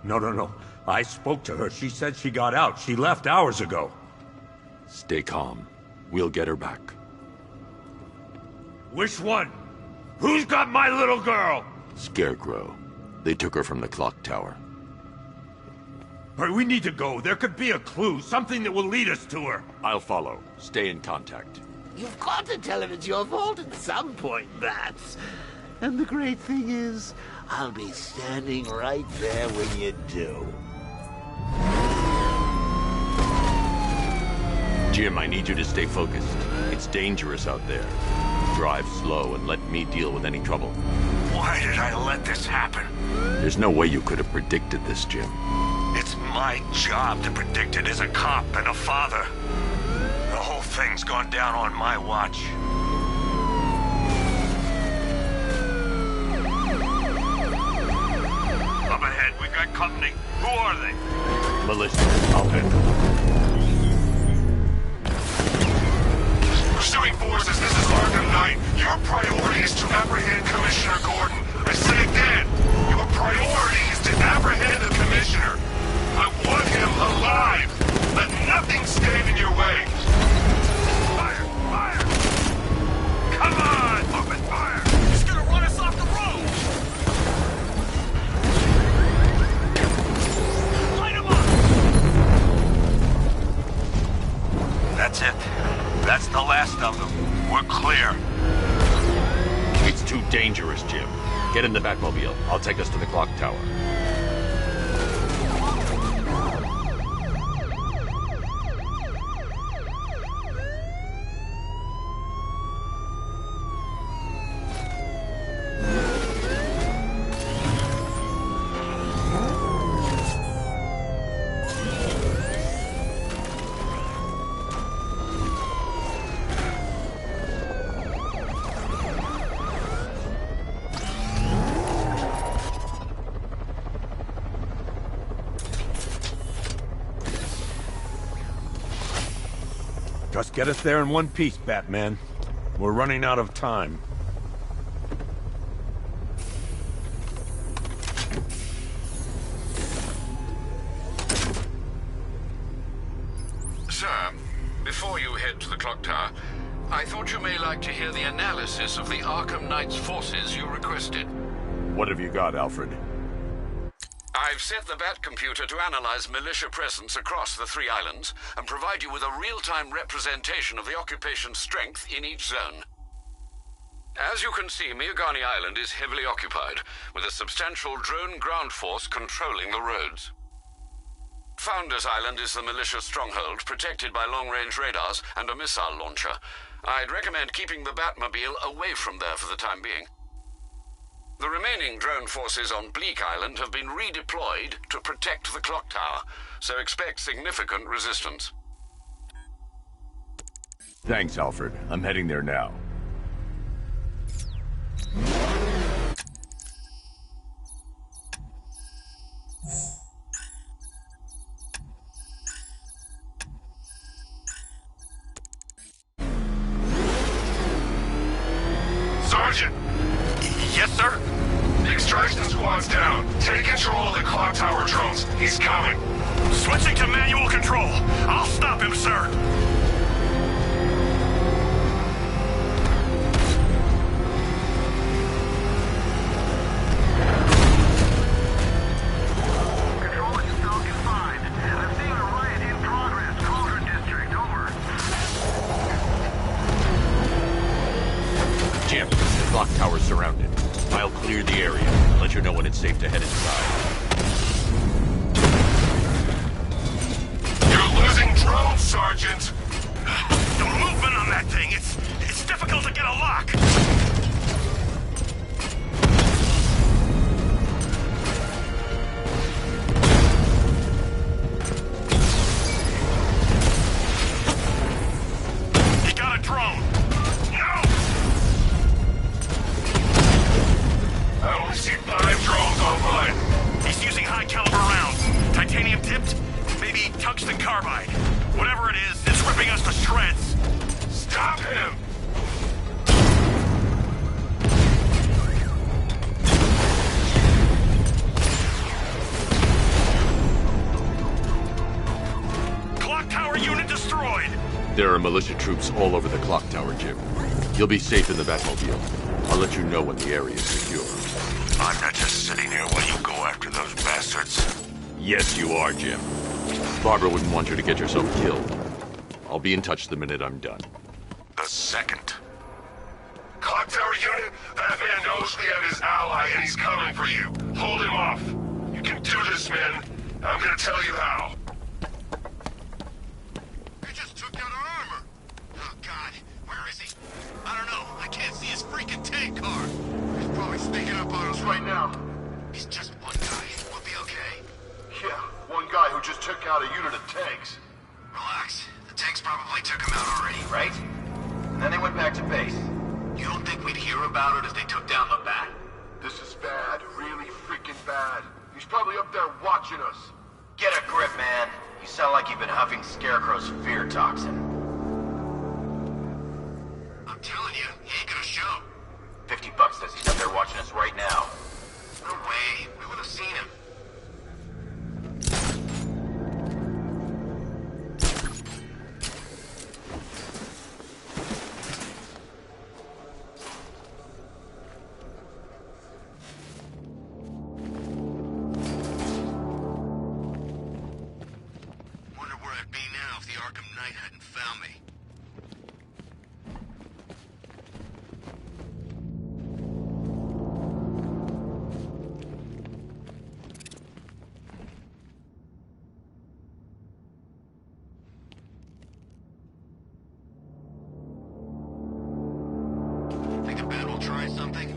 No. I spoke to her. She said she got out. She left hours ago. Stay calm. We'll get her back. Which one? Who's got my little girl? Scarecrow. They took her from the clock tower. All right, we need to go. There could be a clue, something that will lead us to her. I'll follow. Stay in contact. You've got to tell him it's your fault at some point, Bats. And the great thing is, I'll be standing right there when you do. Jim, I need you to stay focused. It's dangerous out there. Drive slow and let me deal with any trouble. Why did I let this happen? There's no way you could have predicted this, Jim. It's my job to predict it as a cop and a father. The whole thing's gone down on my watch. Up ahead, we've got company. Who are they? Militia. I'll handle. Pursuing forces, this is Arkham Knight. Your priority is to apprehend Commissioner Gordon. I say again, your priority is to apprehend the Commissioner. I want him alive. Let nothing stand in your way. Fire! Fire! Come on! Open fire! He's gonna run us off the road! Light him up! That's it. That's the last of them. We're clear. It's too dangerous, Jim. Get in the Batmobile. I'll take us to the clock tower. Just get us there in one piece, Batman. We're running out of time. Sir, before you head to the clock tower, like to hear the analysis of the Arkham Knight's forces you requested. What have you got, Alfred? I've set the Bat computer to analyze militia presence across the 3 islands and provide you with a real-time representation of the occupation's strength in each zone. As you can see, Miagani Island is heavily occupied, with a substantial drone ground force controlling the roads. Founders Island is the militia stronghold, protected by long-range radars and a missile launcher. I'd recommend keeping the Batmobile away from there for the time being. The remaining drone forces on Bleak Island have been redeployed to protect the clock tower, so expect significant resistance. Thanks, Alfred. I'm heading there now. Sergeant! Yes, sir? The extraction squad's down. Take control of the clock tower drones. He's coming. Switching to manual control. I'll stop him, sir. Control is Falcon 5. I'm seeing a riot in progress. Cauldron District, over. Jim, the clock tower's surrounded. I'll clear the area. Let you know when it's safe to head inside. You're losing drones, Sergeant! The movement on that thing, it's difficult to get a lock. He got a drone. No! I only see 5 drones online. He's using high caliber rounds. Titanium tipped? Maybe tungsten carbide. Whatever it is, it's ripping us to shreds. Stop him! Clock tower unit destroyed. There are militia troops all over the clock tower, Jim. You'll be safe in the Batmobile. I'll let you know when the area is secure. I'm not just sitting here while you go after those bastards. Yes, you are, Jim. Barbara wouldn't want you to get yourself killed. I'll be in touch the minute I'm done. The second. Clock tower unit, that man knows we have his ally and he's coming for you. Hold him off. You can do this, man. I'm gonna tell you how. They just took out our armor. Oh, God. Where is he? I don't know. I can't see his freaking tank car. He's probably sneaking up on us right now. He's just one guy. We'll be okay. Yeah, one guy who just took out a unit of tanks. Relax. The tanks probably took him out already, right? And then they went back to base. You don't think we'd hear about it if they took down the Bat? This is bad, really freaking bad. He's probably up there watching us. Get a grip, man. You sound like you've been huffing Scarecrow's fear toxin. I'm telling you, he ain't gonna show. $50 says he's up there watching us right now. No way. We would have seen him. Wonder where I'd be now if the Arkham Knight hadn't found me. Think the Bat will try something?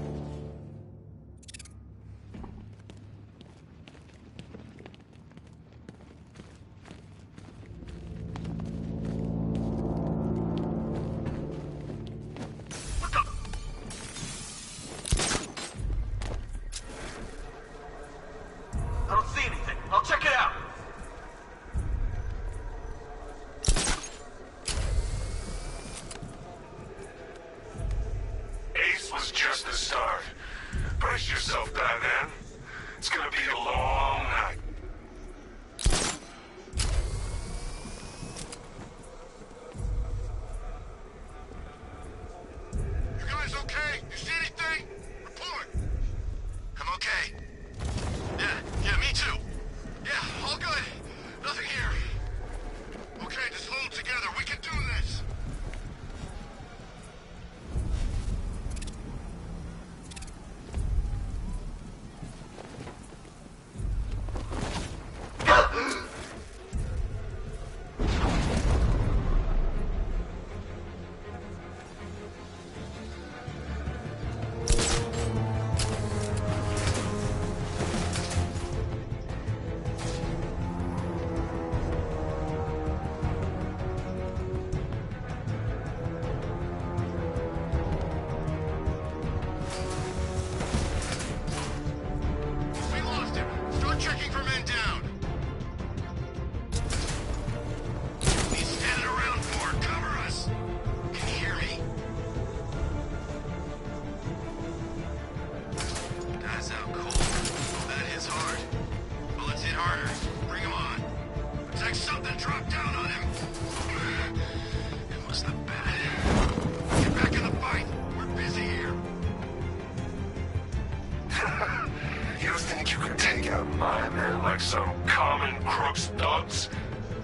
think you can take out my men like some common crooks thugs?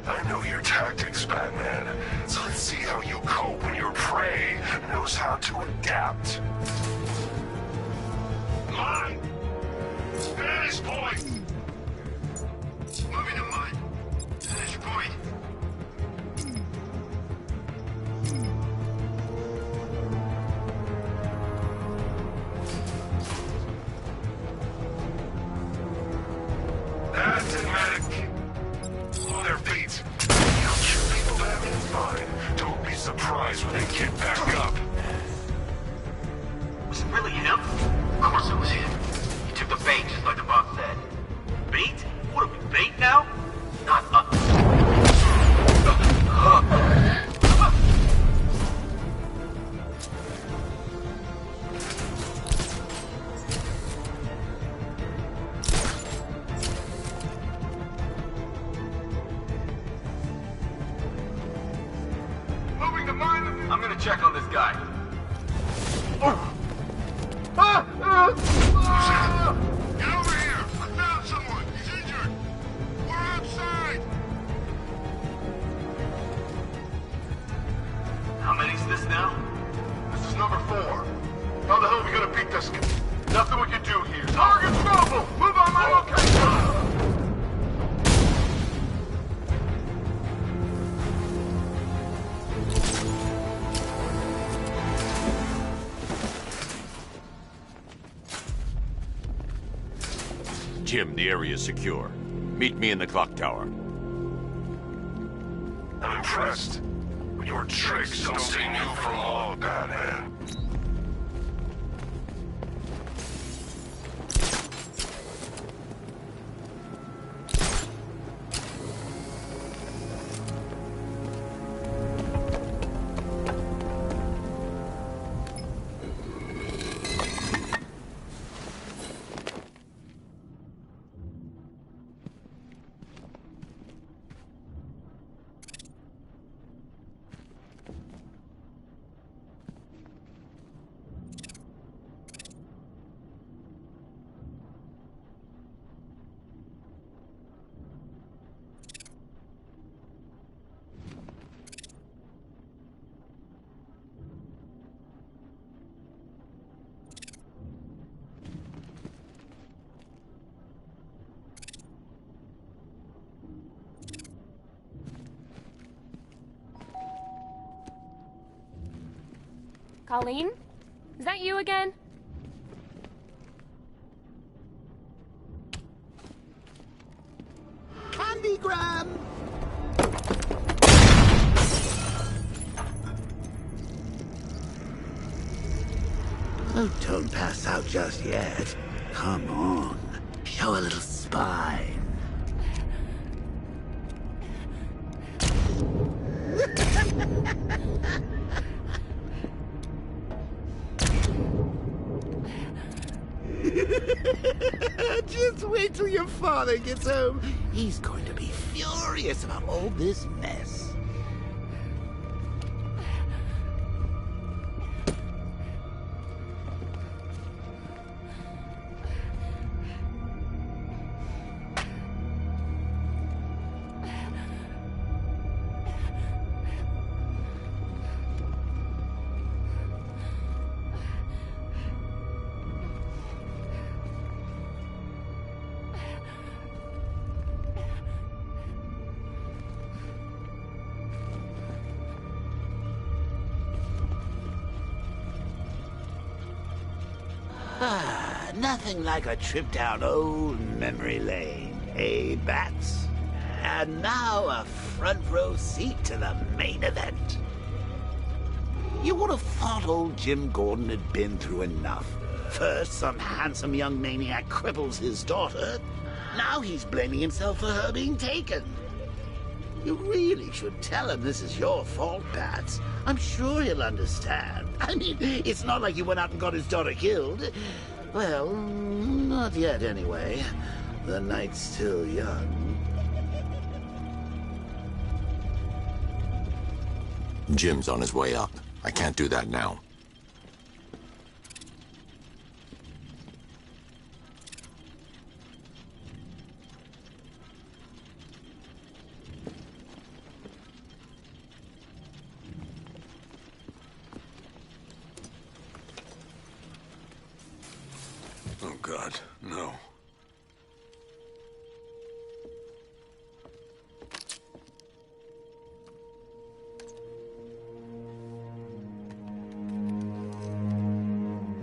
I know your tactics, Batman. So let's see how you cope when your prey knows how to adapt. Mine! Finish point! Moving to mine. Finish point. That's it, medic. On their feet. You'll shoot people, Batman. Fine. Don't be surprised when they get back up. Was it really him? Of course it was him. He took the bait, just like the boss said. Bait? What are we, bait now? Not us. Moving to mine. I'm gonna check on this guy. Get over here! I found someone! He's injured! We're outside! How many's this now? This is number 4. How the hell are we gonna beat this? Nothing we can do here. Target's mobile! Move on my location! Jim, the area's secure. Meet me in the clock tower. I'm impressed. But your tricks don't stay new for long, Batman. Colleen? Is that you again? Candygram! Oh, don't pass out just yet. Come on. Show a little spine. Just wait till your father gets home. He's going to be furious about all this mess. Nothing like a trip down old memory lane, eh, Bats? And now a front row seat to the main event. You would have thought old Jim Gordon had been through enough. First, some handsome young maniac cripples his daughter. Now he's blaming himself for her being taken. You really should tell him this is your fault, Bats. I'm sure he'll understand. I mean, it's not like you went out and got his daughter killed. Well, not yet anyway. The night's still young. Jim's on his way up. I can't do that now.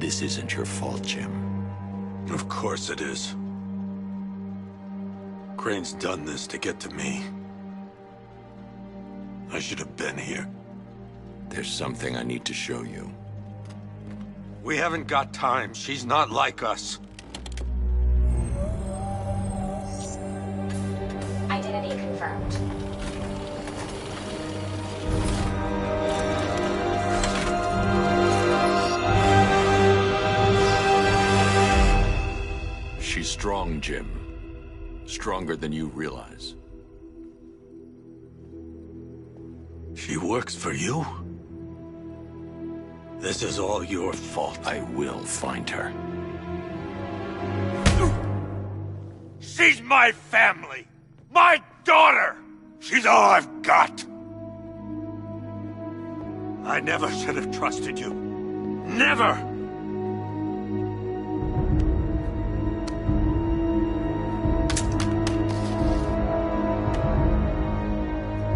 This isn't your fault, Jim. Of course it is. Crane's done this to get to me. I should have been here. There's something I need to show you. We haven't got time. She's not like us. Identity confirmed. She's strong, Jim. Stronger than you realize. She works for you? This is all your fault. I will find her. She's my family! My daughter! She's all I've got! I never should have trusted you. Never!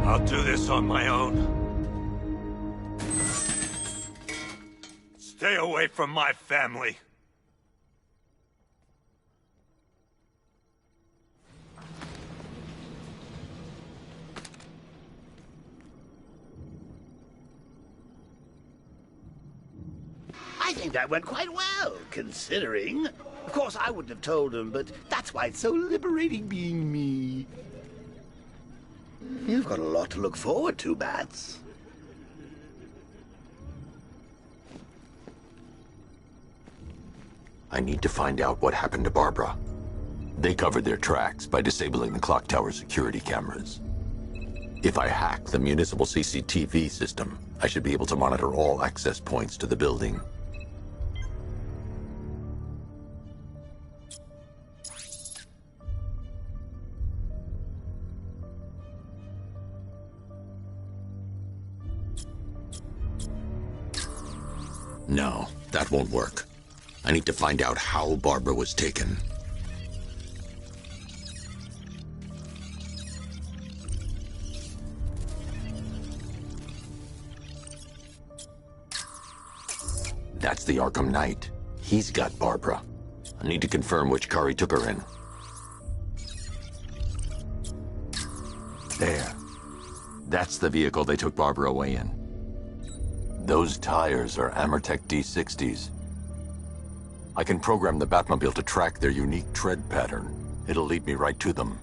I'll do this on my own. Stay away from my family. I think that went quite well, considering. Of course, I wouldn't have told him, but that's why it's so liberating being me. You've got a lot to look forward to, Bats. I need to find out what happened to Barbara. They covered their tracks by disabling the clock tower security cameras. If I hack the municipal CCTV system, I should be able to monitor all access points to the building. No, that won't work. I need to find out how Barbara was taken. That's the Arkham Knight. He's got Barbara. I need to confirm which car he took her in. There. That's the vehicle they took Barbara away in. Those tires are Amertech D60s. I can program the Batmobile to track their unique tread pattern. It'll lead me right to them.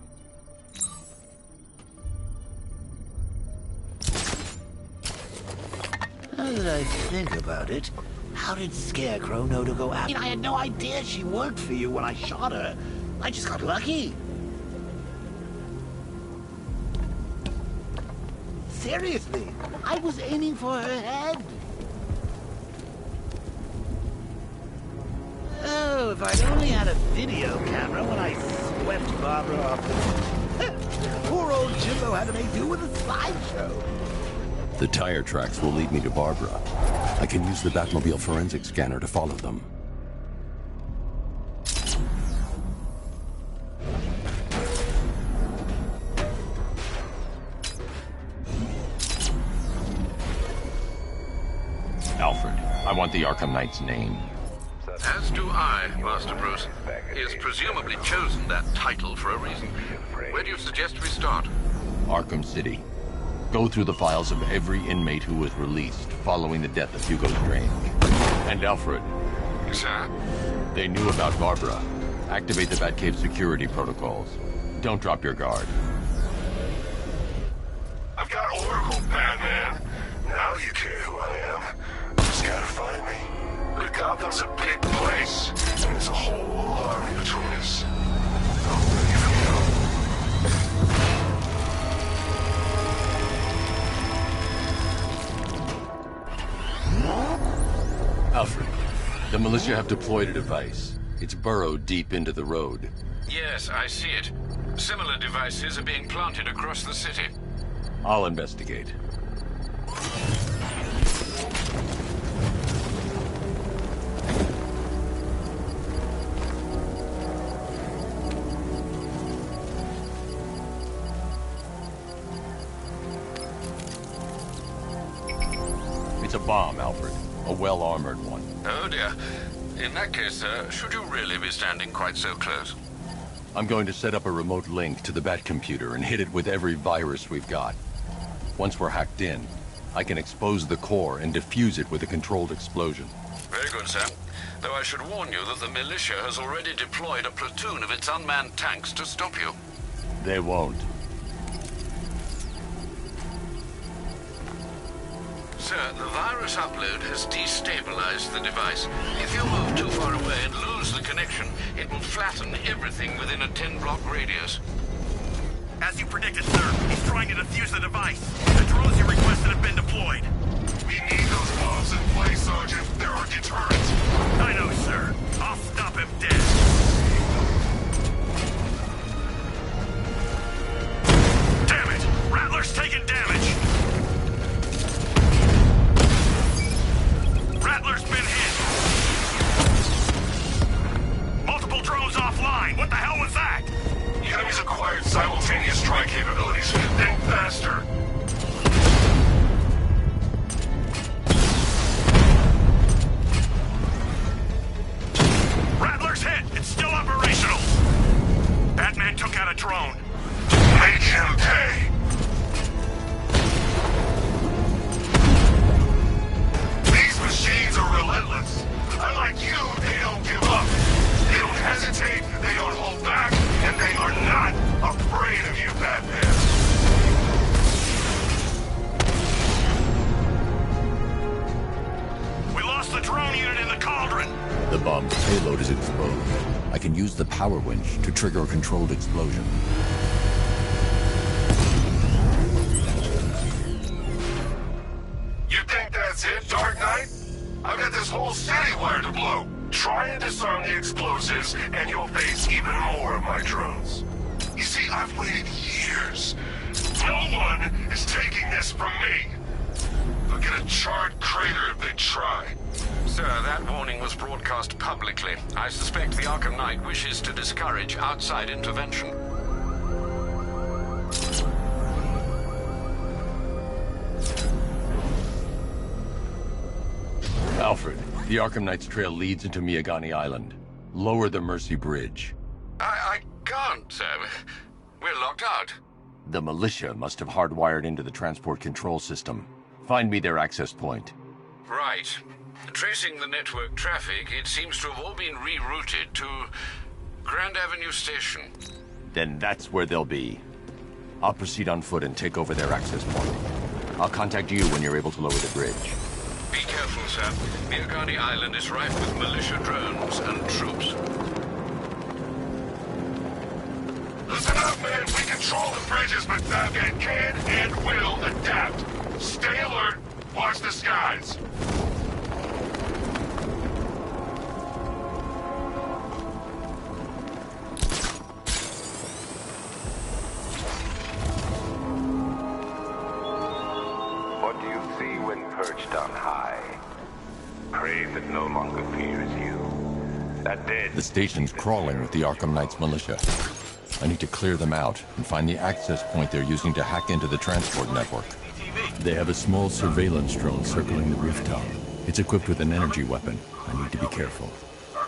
Now that I think about it, how did Scarecrow know to go out? I had no idea she worked for you when I shot her. I just got lucky. Seriously, I was aiming for her head. Oh, if I'd only had a video camera when I swept Barbara off the... Poor old Jimbo had to make do with a slideshow. The tire tracks will lead me to Barbara. I can use the Batmobile forensic scanner to follow them. Alfred, I want the Arkham Knight's name. As do I, Master Bruce. He has presumably chosen that title for a reason. Where do you suggest we start? Arkham City. Go through the files of every inmate who was released following the death of Hugo Strange. And Alfred. Sir? They knew about Barbara. Activate the Batcave security protocols. Don't drop your guard. I've got Oracle, Batman. Now you care who I am. Just gotta find me. But Gotham's a big place, and there's a whole army between us. I'm ready for you. Alfred, the militia have deployed a device. It's burrowed deep into the road. Yes, I see it. Similar devices are being planted across the city. I'll investigate. It's a bomb, Alfred. A well-armored one. Oh dear. In that case, sir, should you really be standing quite so close? I'm going to set up a remote link to the Bat computer and hit it with every virus we've got. Once we're hacked in, I can expose the core and defuse it with a controlled explosion. Very good, sir. Though I should warn you that the militia has already deployed a platoon of its unmanned tanks to stop you. They won't. Sir, the virus upload has destabilized the device. If you move too far away and lose the connection, it will flatten everything within a 10-block radius. As you predicted, sir, he's trying to defuse the device. The drones you requested have been deployed. We need those bombs in place, Sergeant. They're our deterrent. I know, sir. I'll stop him dead. Damn it! Rattler's taking damage! Rattler's been hit! Multiple drones offline! What the hell was that? The enemy's acquired simultaneous strike capabilities. Think faster. Rattler's hit! It's still operational! Batman took out a drone. Make him pay! These machines are relentless. Unlike you, they don't give up. They don't hesitate, they don't hold back, and they are not afraid of you, Batman. We lost the drone unit in the cauldron. The bomb's payload is exposed. I can use the power winch to trigger a controlled explosion. You think that's it, Dark Knight? I've got this whole city wired to blow. Try and disarm the explosives, and you'll face even more of my drones. You see, I've waited years. No one is taking this from me. They'll get a charred crater if they try. Sir, that warning was broadcast publicly. I suspect the Arkham Knight wishes to discourage outside intervention. Alfred, the Arkham Knight's trail leads into Miagani Island. Lower the Mercy Bridge. I can't, sir. We're locked out. The militia must have hardwired into the transport control system. Find me their access point. Right. Tracing the network traffic, it seems to have all been rerouted to Grand Avenue Station. Then that's where they'll be. I'll proceed on foot and take over their access point. I'll contact you when you're able to lower the bridge. Be careful, sir. Miagani Island is rife with militia drones and troops. Listen up, man. We control the bridges, but Batman can and will adapt. Stay alert. Watch the skies. What do you see when perched on high? Prey that no longer fears you. That dead... The station's crawling with the Arkham Knight's militia. I need to clear them out and find the access point they're using to hack into the transport network. They have a small surveillance drone circling the rooftop. It's equipped with an energy weapon. I need to be careful.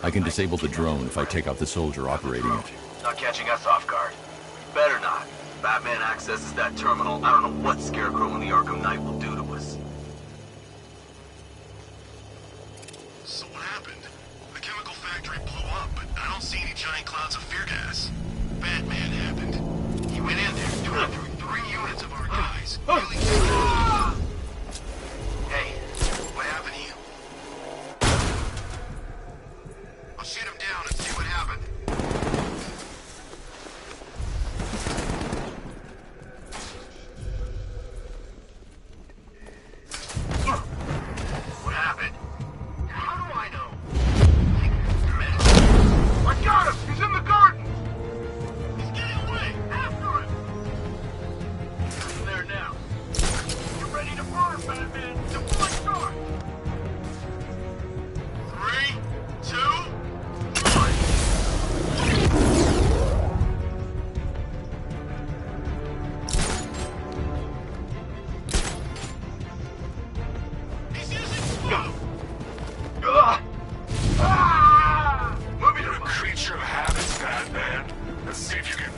I can disable the drone if I take out the soldier operating it. Not catching us off guard. Better not. Batman accesses that terminal. I don't know what Scarecrow and the Arkham Knight will do to us. So what happened? The chemical factory blew up, but I don't see any giant clouds of fear gas. Batman happened. He went in there, tore through 3 units of our guys. Hey, what happened to you? I'll shoot him down and see what happened. What happened? How do I know? I got him! He's in the garden!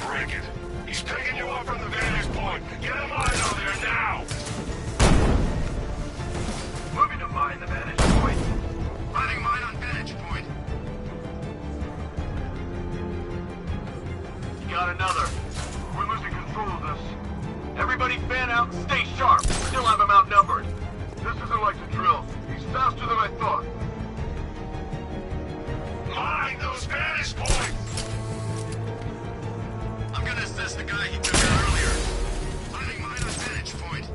break it. He's picking you up from the vantage point. Get a line on there now! Moving to mine the vantage point. Lighting mine on vantage point. Got another. We're losing control of this. Everybody fan out and stay sharp. Still have him outnumbered. This isn't like the drill. He's faster than I thought. Mine those vantage points! I'm gonna assist the guy he took out earlier. Lighting mine on vantage point.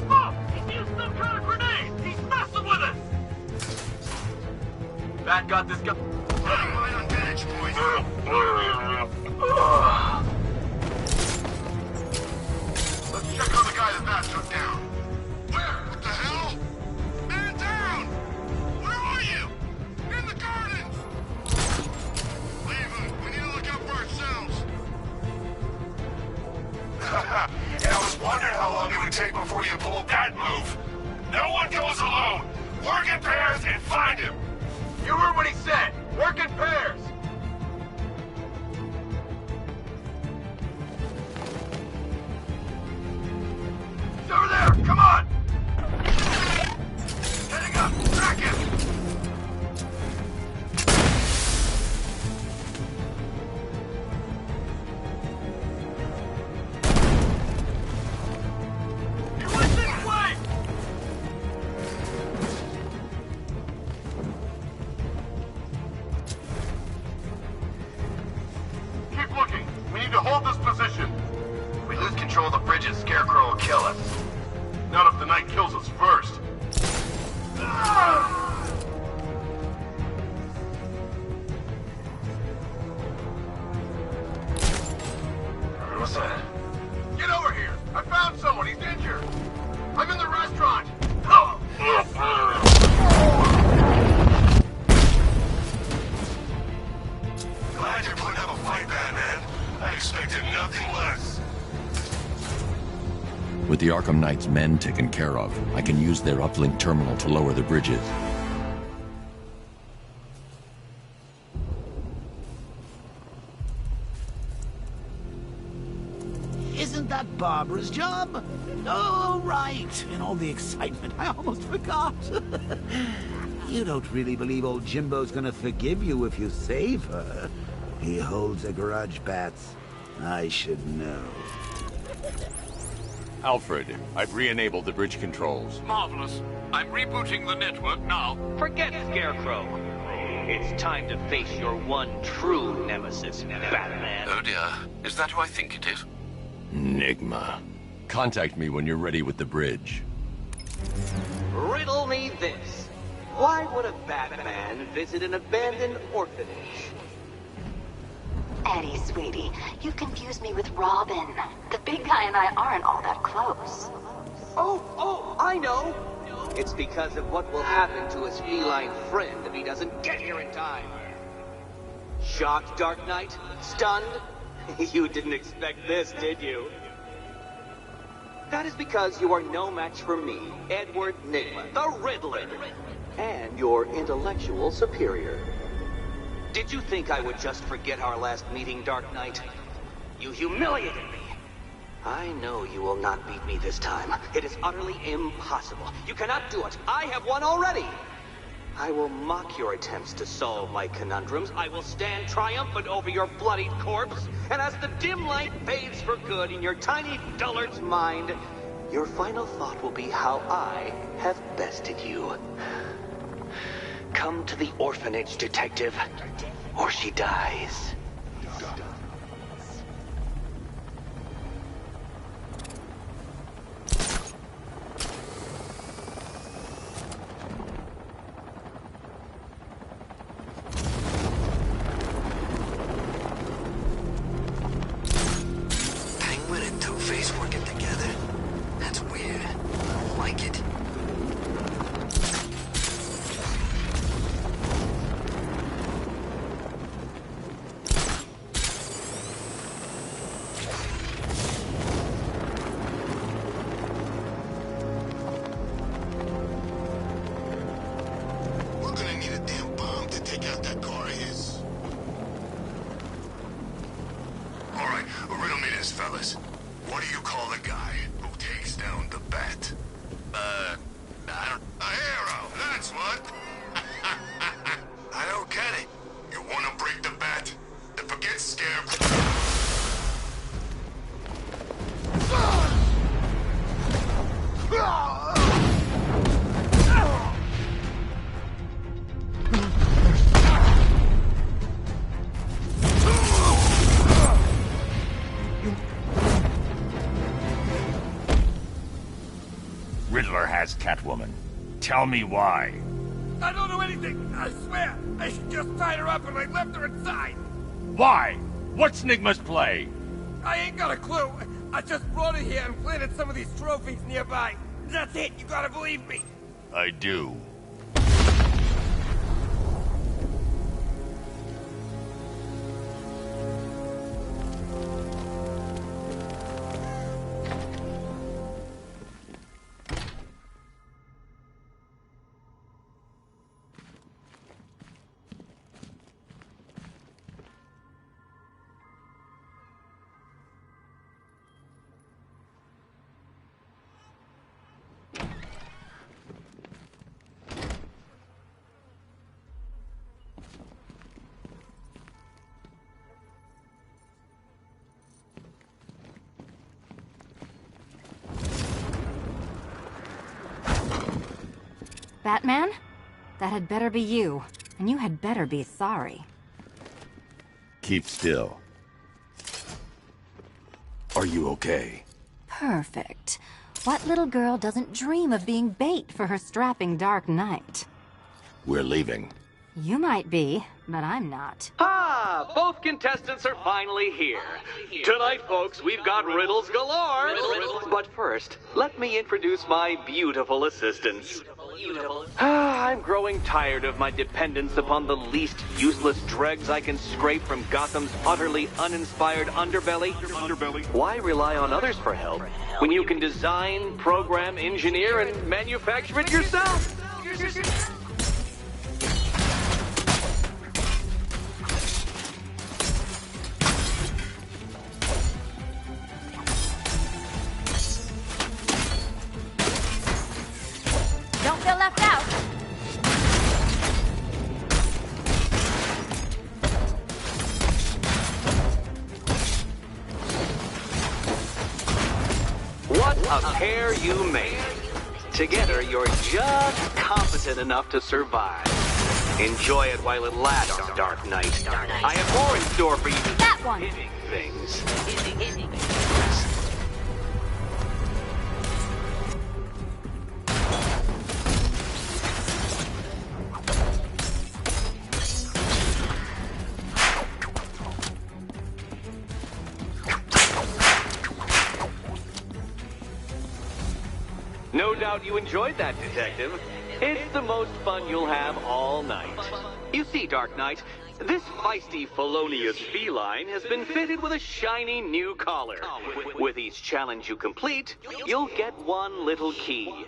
Stop! He's used some kind of grenade! He's messing with us! Bat got this guy. Lighting mine on vantage point. Let's check on the guy that Bat took down. Where? What the hell? Man down! Where are you? In the garden! Leave him. We need to look out for ourselves. Yeah, I was wondering how long it would take before you pulled that move. No one goes alone. Work in pairs and find him. You heard what he said. Work in pairs. He's over there. Come on. Heading up. Track him. He went this way. Keep looking. We need to hold this position. If we lose control of the bridges, Scarecrow will kill us. Not if the Knight kills us first. What's that? Get over here! I found someone! He's injured! I'm in the restaurant! Glad you're putting up a fight, Batman. I expected nothing less. With the Arkham Knight's men taken care of, I can use their uplink terminal to lower the bridges. Isn't that Barbara's job? Oh, right. In all the excitement, I almost forgot. You don't really believe old Jimbo's gonna forgive you if you save her. He holds a grudge, Bats. I should know. Alfred, I've re-enabled the bridge controls. Marvelous. I'm rebooting the network now. Forget Scarecrow. It's time to face your one true nemesis, Batman. Oh dear. Is that who I think it is? Enigma. Contact me when you're ready with the bridge. Riddle me this. Why would a Batman visit an abandoned orphanage? Eddie, sweetie, you confused me with Robin. The big guy and I aren't all that close. Oh, I know! It's because of what will happen to his feline friend if he doesn't get here in time. Shocked, Dark Knight? Stunned? You didn't expect this, did you? That is because you are no match for me, Edward Nygma, the Riddler, and your intellectual superior. Did you think I would just forget our last meeting, Dark Knight? You humiliated me. I know you will not beat me this time. It is utterly impossible. You cannot do it. I have won already. I will mock your attempts to solve my conundrums. I will stand triumphant over your bloodied corpse. And as the dim light fades for good in your tiny dullard's mind, your final thought will be how I have bested you. Come to the orphanage, detective, or she dies. Penguin and Two-Face working together? That's weird. I don't like it. take out that car of his. All right, riddle me this, fellas. What do you call the guy who takes down the bat? I don't... A hero, that's what. I don't get it. You want to break the bat? Then forget Scarecrow. Riddler has Catwoman. Tell me why. I don't know anything, I swear. I just tied her up and I left her inside. Why? What's Nigma's play? I ain't got a clue. I just brought her here and planted some of these trophies nearby. That's it, you gotta believe me. I do. Batman? That had better be you. And you had better be sorry. Keep still. Are you okay? Perfect. What little girl doesn't dream of being bait for her strapping Dark Knight? We're leaving. You might be, but I'm not. Ah, both contestants are finally here. Tonight, folks, we've got riddles galore. But first, let me introduce my beautiful assistants. I'm growing tired of my dependence upon the least useless dregs I can scrape from Gotham's utterly uninspired underbelly. Why rely on others for help when you can design, program, engineer, and manufacture it yourself? Don't feel left out. What a pair you made. Together, you're just competent enough to survive. Enjoy it while it lasts, Dark Knight. I have more in store for you. That one. Hitting things. No doubt you enjoyed that, Detective. It's the most fun you'll have all night. You see, Dark Knight, this feisty, felonious feline has been fitted with a shiny new collar. With each challenge you complete, you'll get one little key.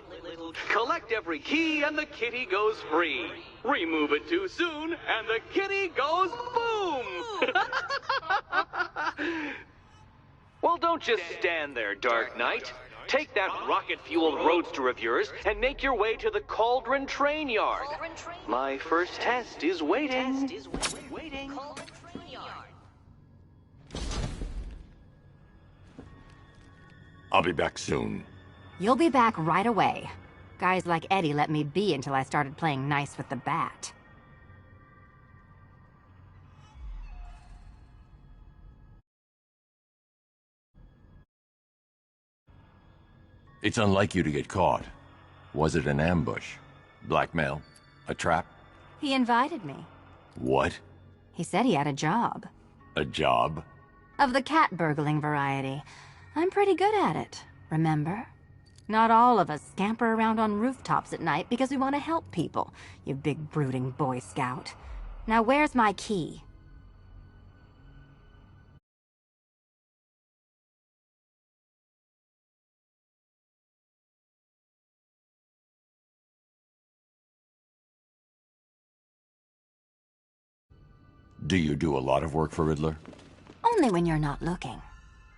Collect every key and the kitty goes free. Remove it too soon and the kitty goes boom! Well, don't just stand there, Dark Knight. Take that rocket-fueled roadster of yours and make your way to the Cauldron Train Yard. My first test is waiting. I'll be back soon. You'll be back right away. Guys like Eddie let me be until I started playing nice with the bat. It's unlike you to get caught. Was it an ambush? Blackmail? A trap? He invited me. What? He said he had a job. A job? Of the cat burgling variety. I'm pretty good at it, remember? Not all of us scamper around on rooftops at night because we want to help people, you big brooding Boy Scout. Now where's my key? Do you do a lot of work for Riddler? Only when you're not looking.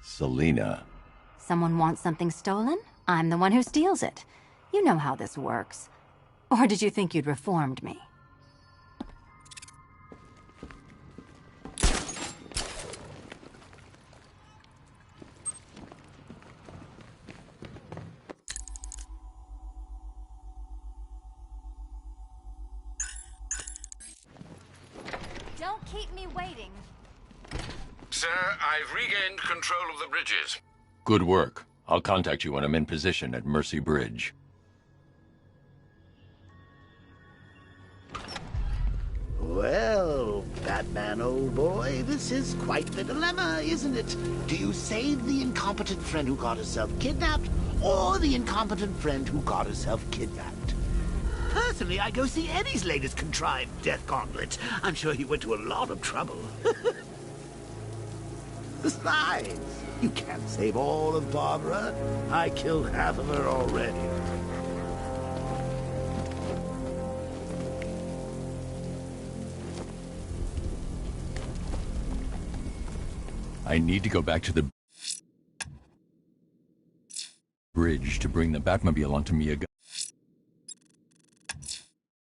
Selina. Someone wants something stolen? I'm the one who steals it. You know how this works. Or did you think you'd reformed me? Don't keep me waiting. Sir, I've regained control of the bridges. Good work. I'll contact you when I'm in position at Mercy Bridge. Well, Batman, old boy, this is quite the dilemma, isn't it? Do you save the incompetent friend who got herself kidnapped, or the incompetent friend who got herself kidnapped? Personally, I go see Eddie's latest contrived death gauntlet. I'm sure he went to a lot of trouble. Besides, you can't save all of Barbara. I killed half of her already. I need to go back to the bridge to bring the Batmobile onto Miyagi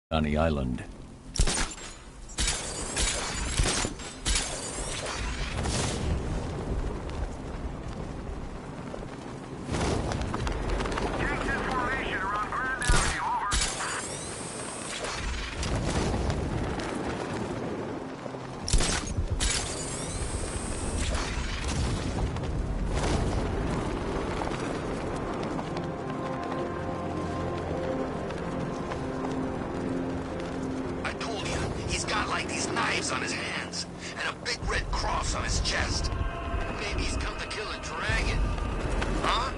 on the island. On his hands, and a big red cross on his chest. Maybe he's come to kill a dragon. Huh?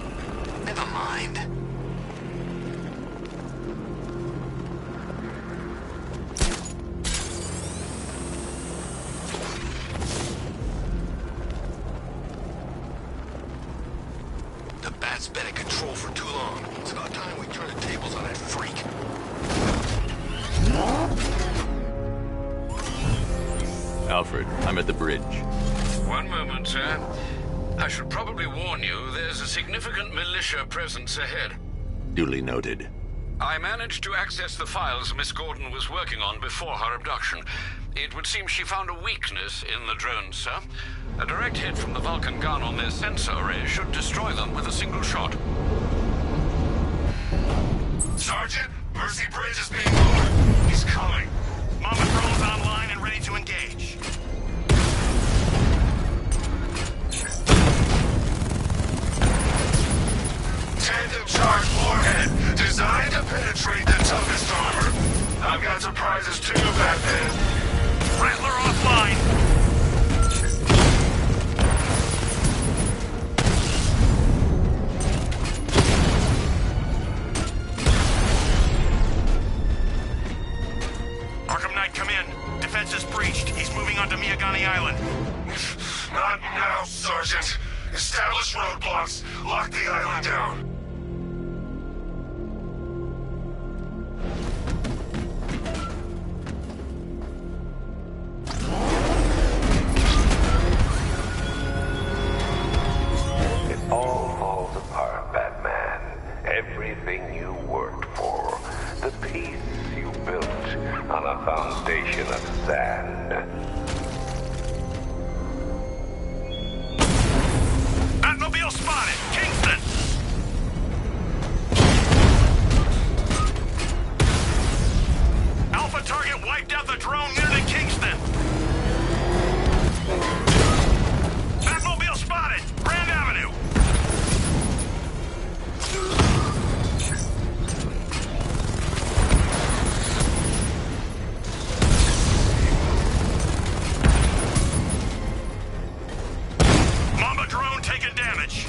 Never mind. The Bat's been in control for too long. It's about time we turn the tables on that freak. Alfred, I'm at the bridge. One moment, sir. I should probably warn you, there's a significant militia presence ahead. Duly noted. I managed to access the files Miss Gordon was working on before her abduction. It would seem she found a weakness in the drones, sir. A direct hit from the Vulcan gun on their sensor array should destroy them with a single shot. Sergeant, Mercy Bridge is being lowered. He's coming. Mama drone's online and ready to engage. Tandem charge warhead, designed to penetrate the toughest armor. I've got surprises too, Batman. Rattler offline. Arkham Knight, come in. Defense is breached. He's moving onto Miyagi Island. Not now, Sergeant. Establish roadblocks. Lock the island down. It all falls apart, Batman. Everything you worked for. The peace you built on a foundation of sand. Batmobile spotted! Kingston! Alpha target wiped out the drone unit in Kingston! Batmobile spotted! Grand Avenue! Mamba drone taking damage.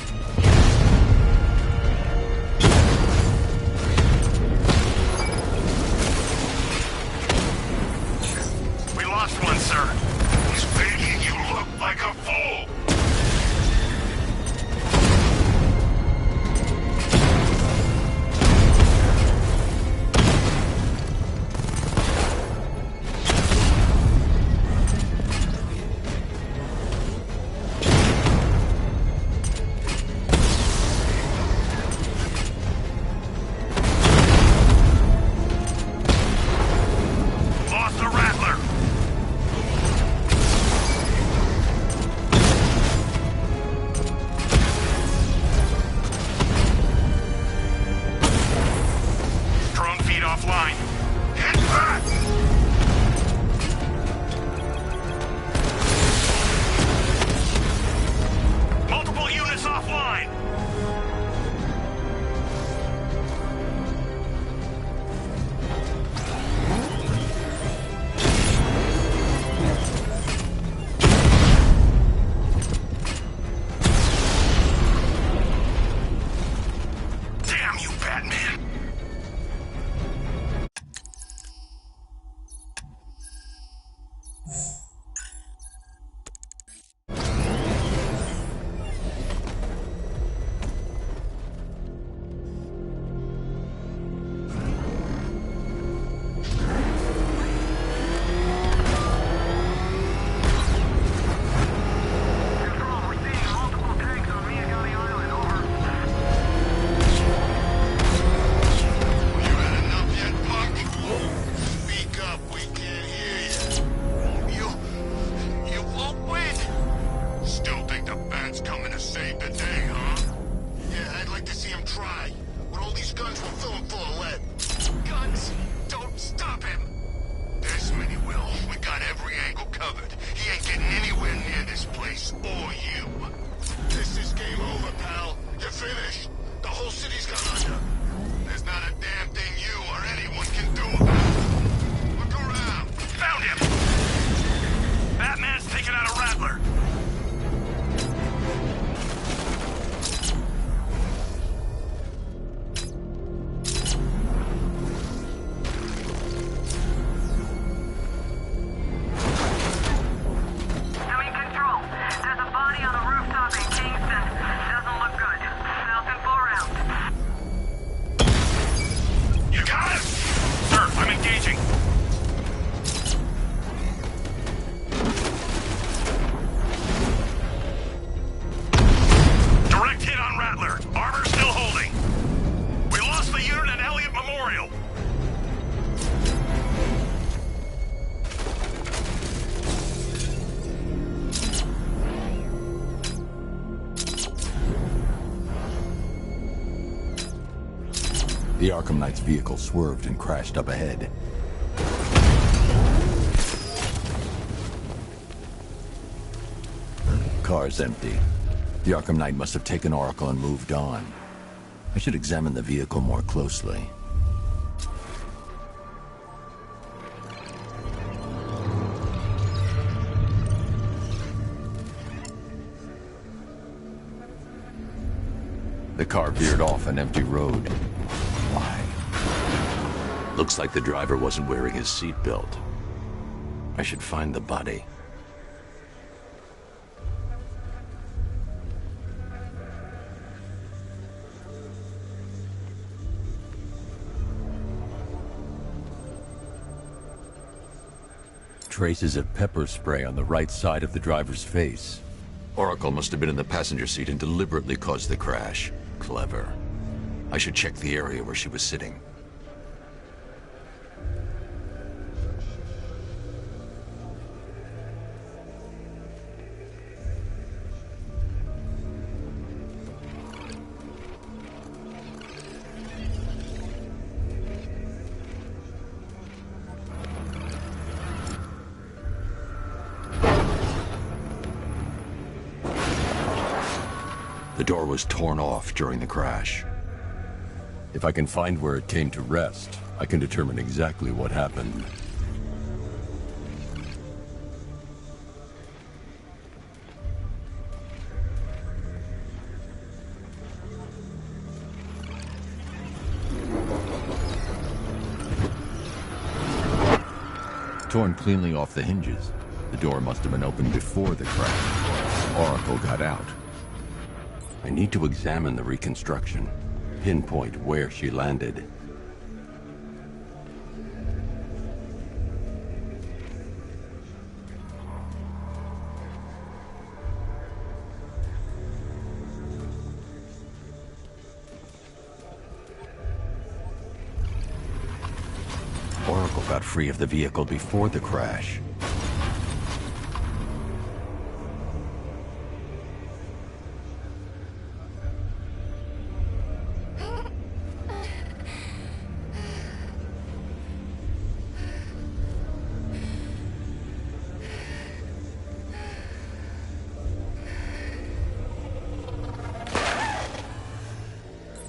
covered. He ain't getting anywhere near this place, or you. This is game over, pal. You're finished. The whole city's gone under. There's not a damn thing you or anyone can do about it. Look around. Found him! Batman's taken out a Rattler. The Arkham Knight's vehicle swerved and crashed up ahead. Car's empty. The Arkham Knight must have taken Oracle and moved on. I should examine the vehicle more closely. The car veered off an empty road. Why? Looks like the driver wasn't wearing his seatbelt. I should find the body. Traces of pepper spray on the right side of the driver's face. Oracle must have been in the passenger seat and deliberately caused the crash. Clever. I should check the area where she was sitting. The door was torn off during the crash. If I can find where it came to rest, I can determine exactly what happened. Torn cleanly off the hinges. The door must have been opened before the crash. Oracle got out. I need to examine the reconstruction, pinpoint where she landed. Oracle got free of the vehicle before the crash.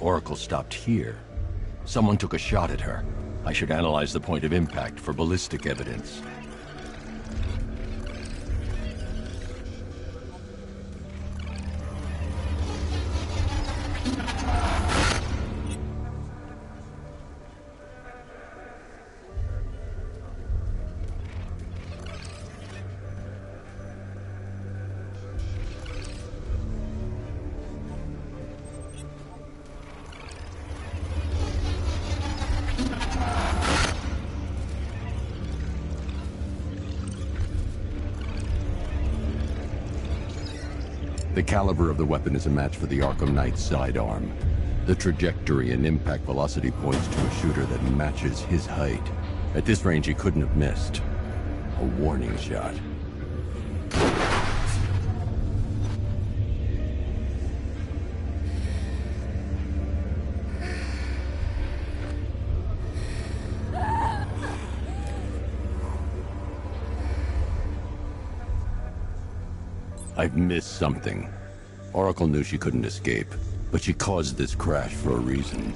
Oracle stopped here. Someone took a shot at her. I should analyze the point of impact for ballistic evidence. The caliber of the weapon is a match for the Arkham Knight's sidearm. The trajectory and impact velocity points to a shooter that matches his height. At this range, he couldn't have missed. A warning shot. I've missed something. Oracle knew she couldn't escape, but she caused this crash for a reason.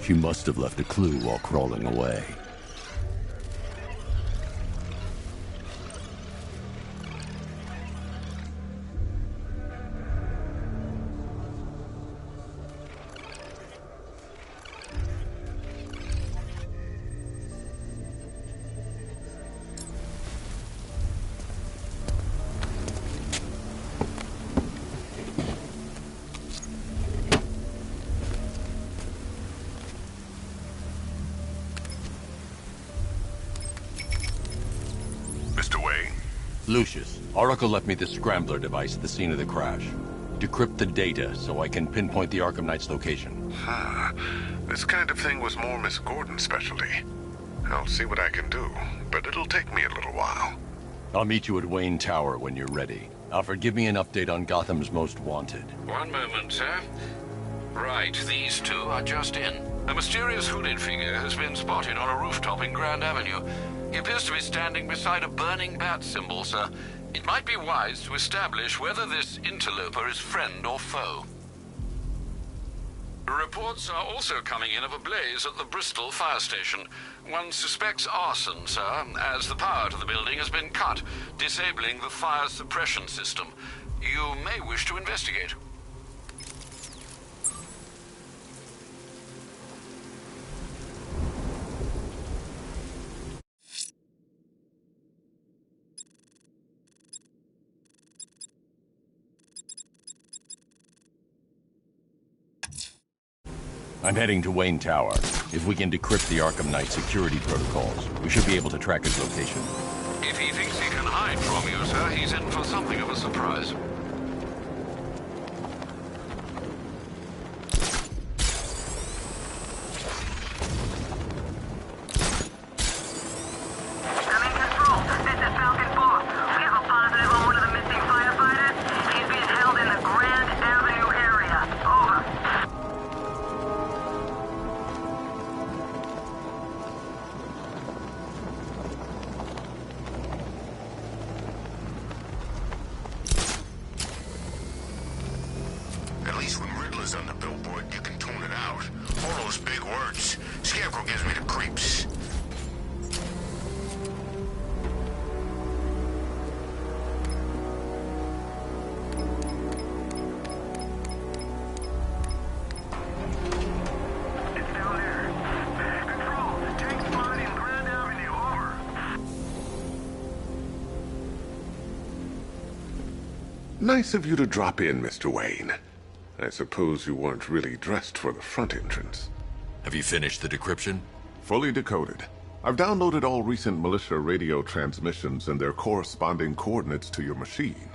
She must have left a clue while crawling away. Lucius, Oracle left me the scrambler device at the scene of the crash. Decrypt the data so I can pinpoint the Arkham Knight's location. This kind of thing was more Miss Gordon's specialty. I'll see what I can do, but it'll take me a little while. I'll meet you at Wayne Tower when you're ready. Alfred, give me an update on Gotham's Most Wanted. One moment, sir. Right, these two are just in. A mysterious hooded figure has been spotted on a rooftop in Grand Avenue. He appears to be standing beside a burning bat symbol, sir. It might be wise to establish whether this interloper is friend or foe. Reports are also coming in of a blaze at the Bristol fire station. One suspects arson, sir, as the power to the building has been cut, disabling the fire suppression system. You may wish to investigate. I'm heading to Wayne Tower. If we can decrypt the Arkham Knight security protocols, we should be able to track his location. If he thinks he can hide from you, sir, he's in for something of a surprise. Nice of you to drop in, Mr. Wayne. I suppose you weren't really dressed for the front entrance. Have you finished the decryption? Fully decoded. I've downloaded all recent militia radio transmissions and their corresponding coordinates to your machine.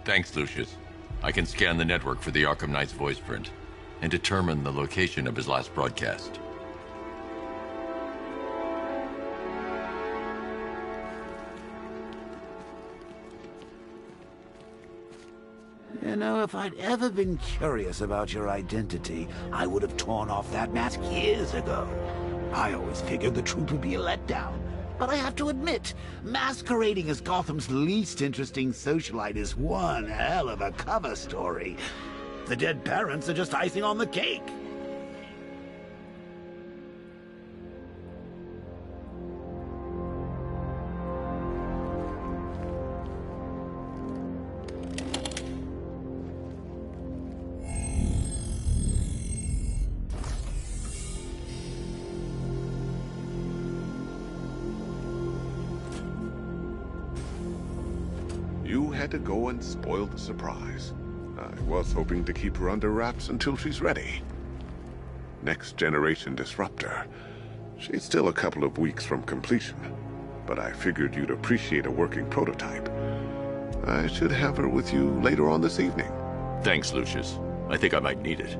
Thanks, Lucius. I can scan the network for the Arkham Knight's voice print and determine the location of his last broadcast. You know, if I'd ever been curious about your identity, I would have torn off that mask years ago. I always figured the truth would be a letdown. But I have to admit, masquerading as Gotham's least interesting socialite is one hell of a cover story. The dead parents are just icing on the cake. You had to go and spoil the surprise. I was hoping to keep her under wraps until she's ready. Next generation disruptor. She's still a couple of weeks from completion, but I figured you'd appreciate a working prototype. I should have her with you later on this evening. Thanks, Lucius. I think I might need it.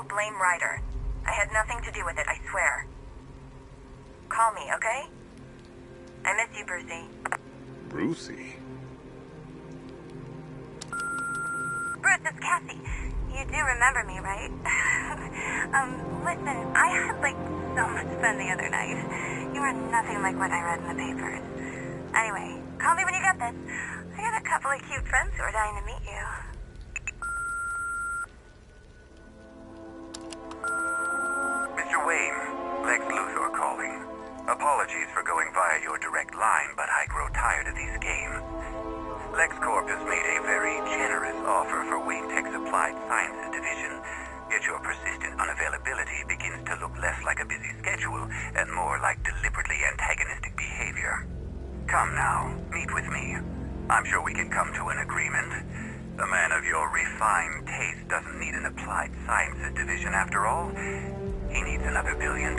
Blame Ryder. I had nothing to do with it, I swear. Call me, okay? I miss you, Brucey. Brucey? Bruce, it's Cassie. You do remember me, right? Listen, I had, so much fun the other night. You were nothing like what I read in the papers. Anyway, call me when you get this. I got a couple of cute friends who are dying to meet you. Mr. Wayne, Lex Luthor calling. Apologies for going via your direct line, but I grow tired of these games. LexCorp has made a very generous offer for Wayne Tech's Applied Sciences division, yet your persistent unavailability begins to look less like a busy schedule and more like deliberately antagonistic behavior. Come now, meet with me. I'm sure we can come to an agreement. A man of your refined taste doesn't need an Applied Sciences division after all. He needs another $1 billion.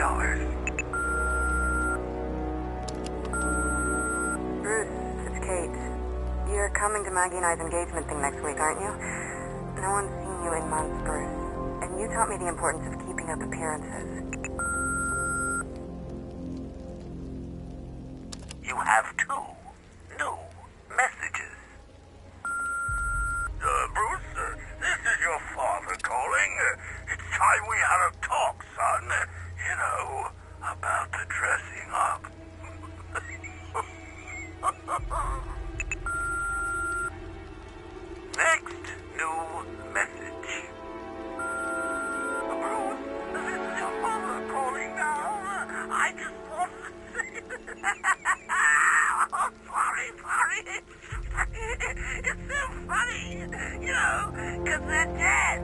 Bruce, it's Kate. You're coming to Maggie and I's engagement thing next week, aren't you? No one's seen you in months, Bruce. And you taught me the importance of keeping up appearances. You have two new messages. Bruce, this is your father calling. It's time we had a talk, son. You know, about the dressing up. Next new message. Bruce, this is your mother calling now. I just want to say... Oh, sorry. It's so funny, you know, because they're dead.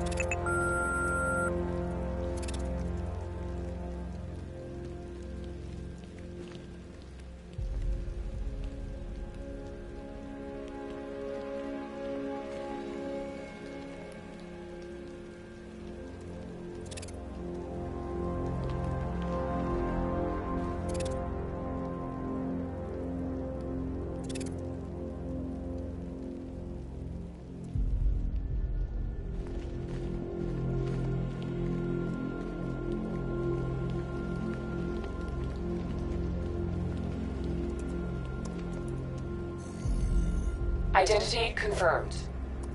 Identity confirmed.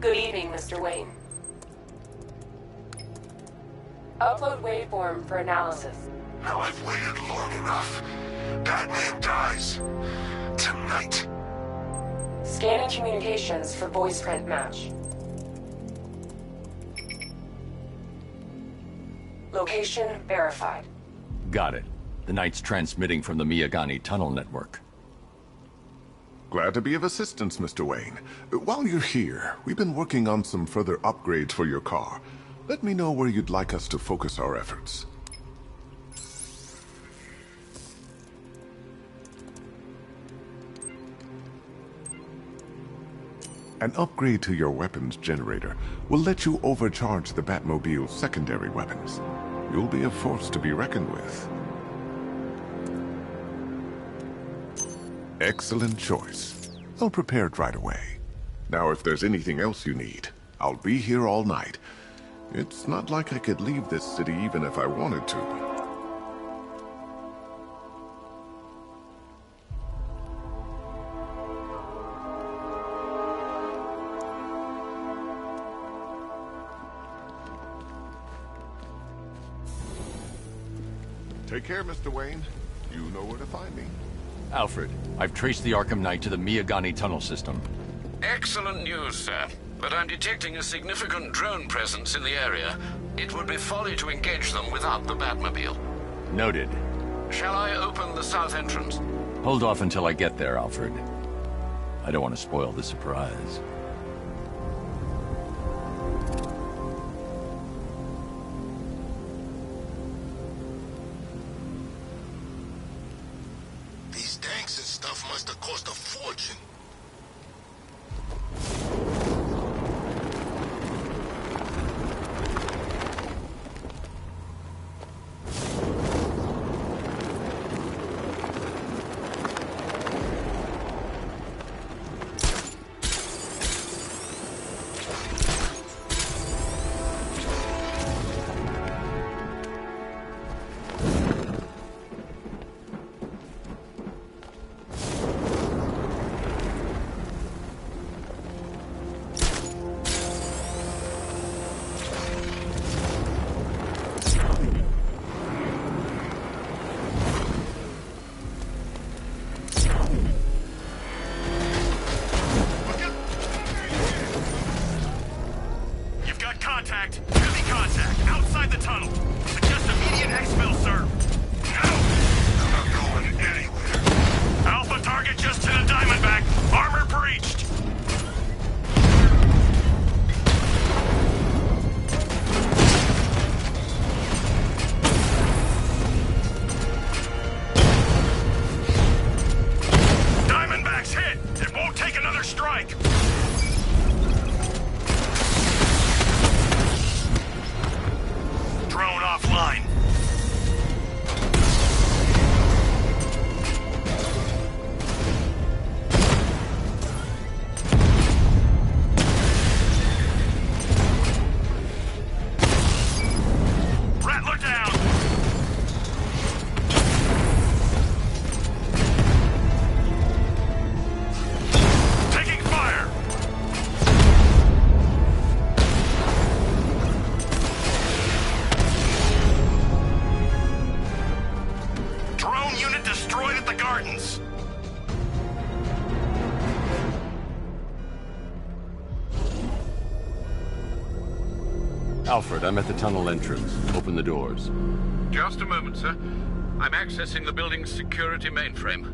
Good evening, Mr. Wayne. Upload waveform for analysis. Now I've waited long enough. Batman dies. Tonight. Scanning communications for voice print match. Location verified. Got it. The Knight's transmitting from the Miyagani tunnel network. Glad to be of assistance, Mr. Wayne. While you're here, we've been working on some further upgrades for your car. Let me know where you'd like us to focus our efforts. An upgrade to your weapons generator will let you overcharge the Batmobile's secondary weapons. You'll be a force to be reckoned with. Excellent choice. I'll prepare it right away. Now, if there's anything else you need, I'll be here all night. It's not like I could leave this city even if I wanted to. Take care, Mr. Wayne. You know where to find me. Alfred, I've traced the Arkham Knight to the Miyagani tunnel system. Excellent news, sir. But I'm detecting a significant drone presence in the area. It would be folly to engage them without the Batmobile. Noted. Shall I open the south entrance? Hold off until I get there, Alfred. I don't want to spoil the surprise. These tanks and stuff must have cost a fortune. the gardens. Alfred, I'm at the tunnel entrance. Open the doors. Just a moment, sir. I'm accessing the building's security mainframe.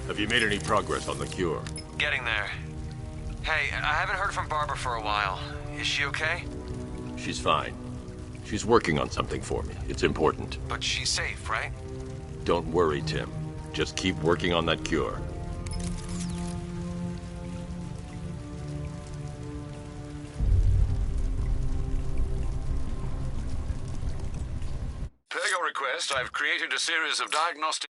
Have you made any progress on the cure? Getting there. Hey, I haven't heard from Barbara for a while. Is she okay? She's fine. She's working on something for me. It's important. But she's safe, right? Don't worry, Tim. Just keep working on that cure. Per your request, I've created a series of diagnostic...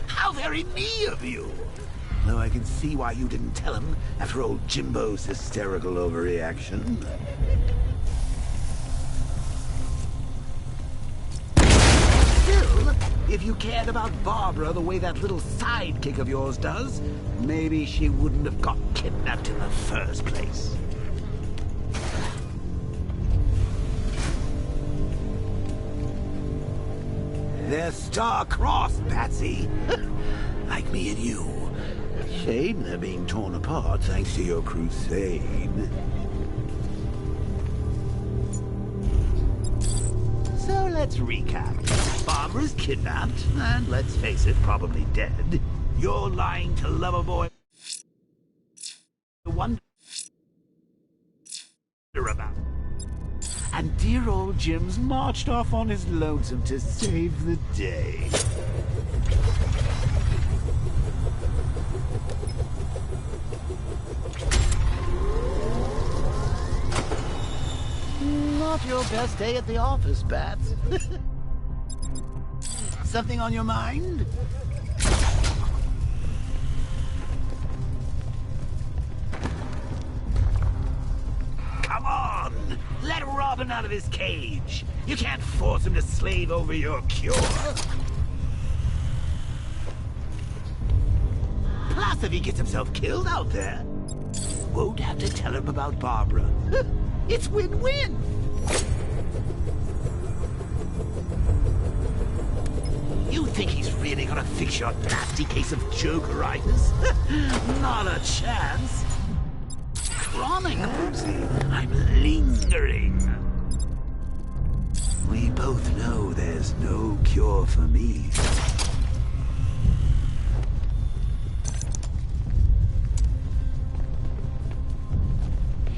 How very me of you! Though I can see why you didn't tell him after old Jimbo's hysterical overreaction. Still, if you cared about Barbara the way that little sidekick of yours does, maybe she wouldn't have got kidnapped in the first place. They're star-crossed, Patsy. Like me and you. Shame they're being torn apart thanks to your crusade. So let's recap. Barbara's kidnapped, and let's face it, probably dead. You're lying to Loverboy. Wonder about. And dear old Jim's marched off on his lonesome to save the day. Not your best day at the office, Bats. Something on your mind? Come on! Let Robin out of his cage! You can't force him to slave over your cure! Plus, if he gets himself killed out there, won't have to tell him about Barbara. It's win-win! You think he's really gonna fix your nasty case of Jokeritis? Not a chance! Chronic, Brucey. I'm lingering. We both know there's no cure for me.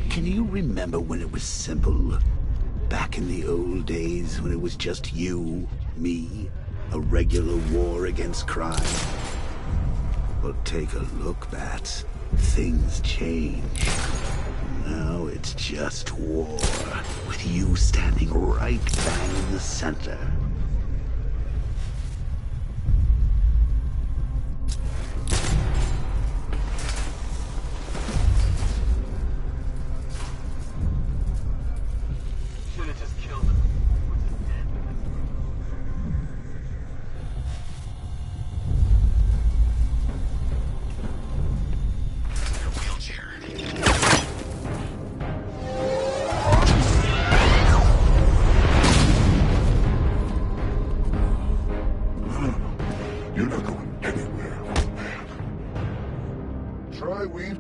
Can you remember when it was simple? Back in the old days when it was just you, me, a regular war against crime? Well, take a look, Bats. Things change. Now it's just war, with you standing right bang in the center. Should've just killed him.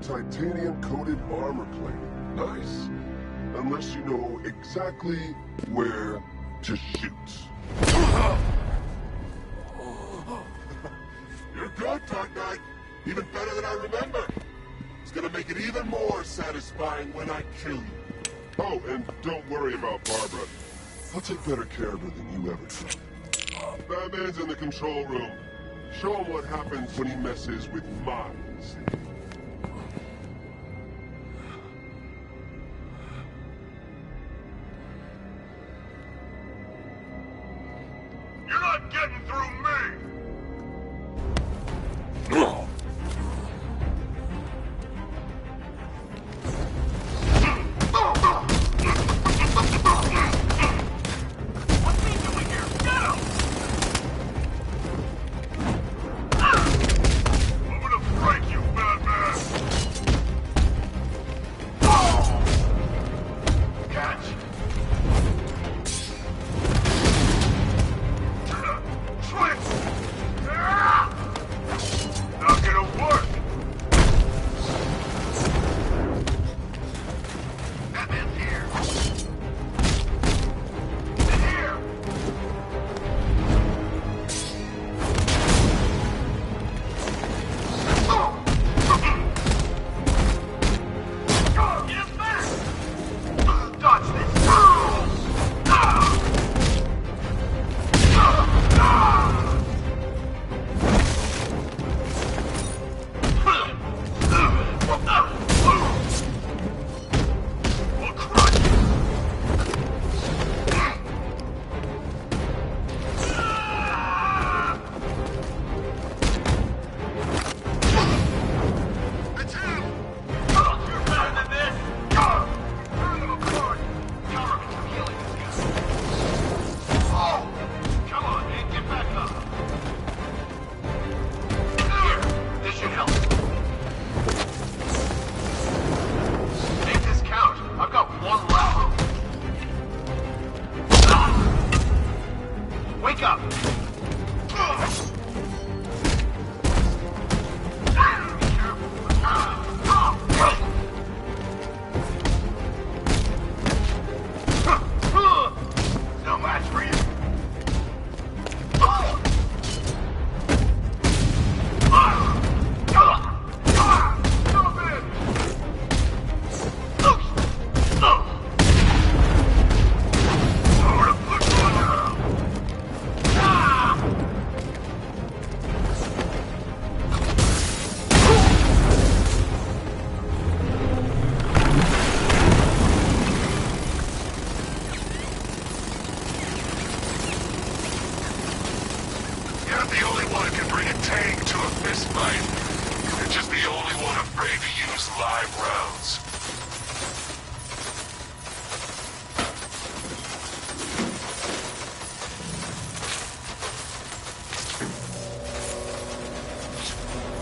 Titanium-coated armor plating. Nice. Unless you know exactly where to shoot. You're good, Dark Knight. Even better than I remember. It's gonna make it even more satisfying when I kill you. Oh, and don't worry about Barbara. I'll take better care of her than you ever did. Batman's in the control room. Show him what happens when he messes with my city. You're not getting through me!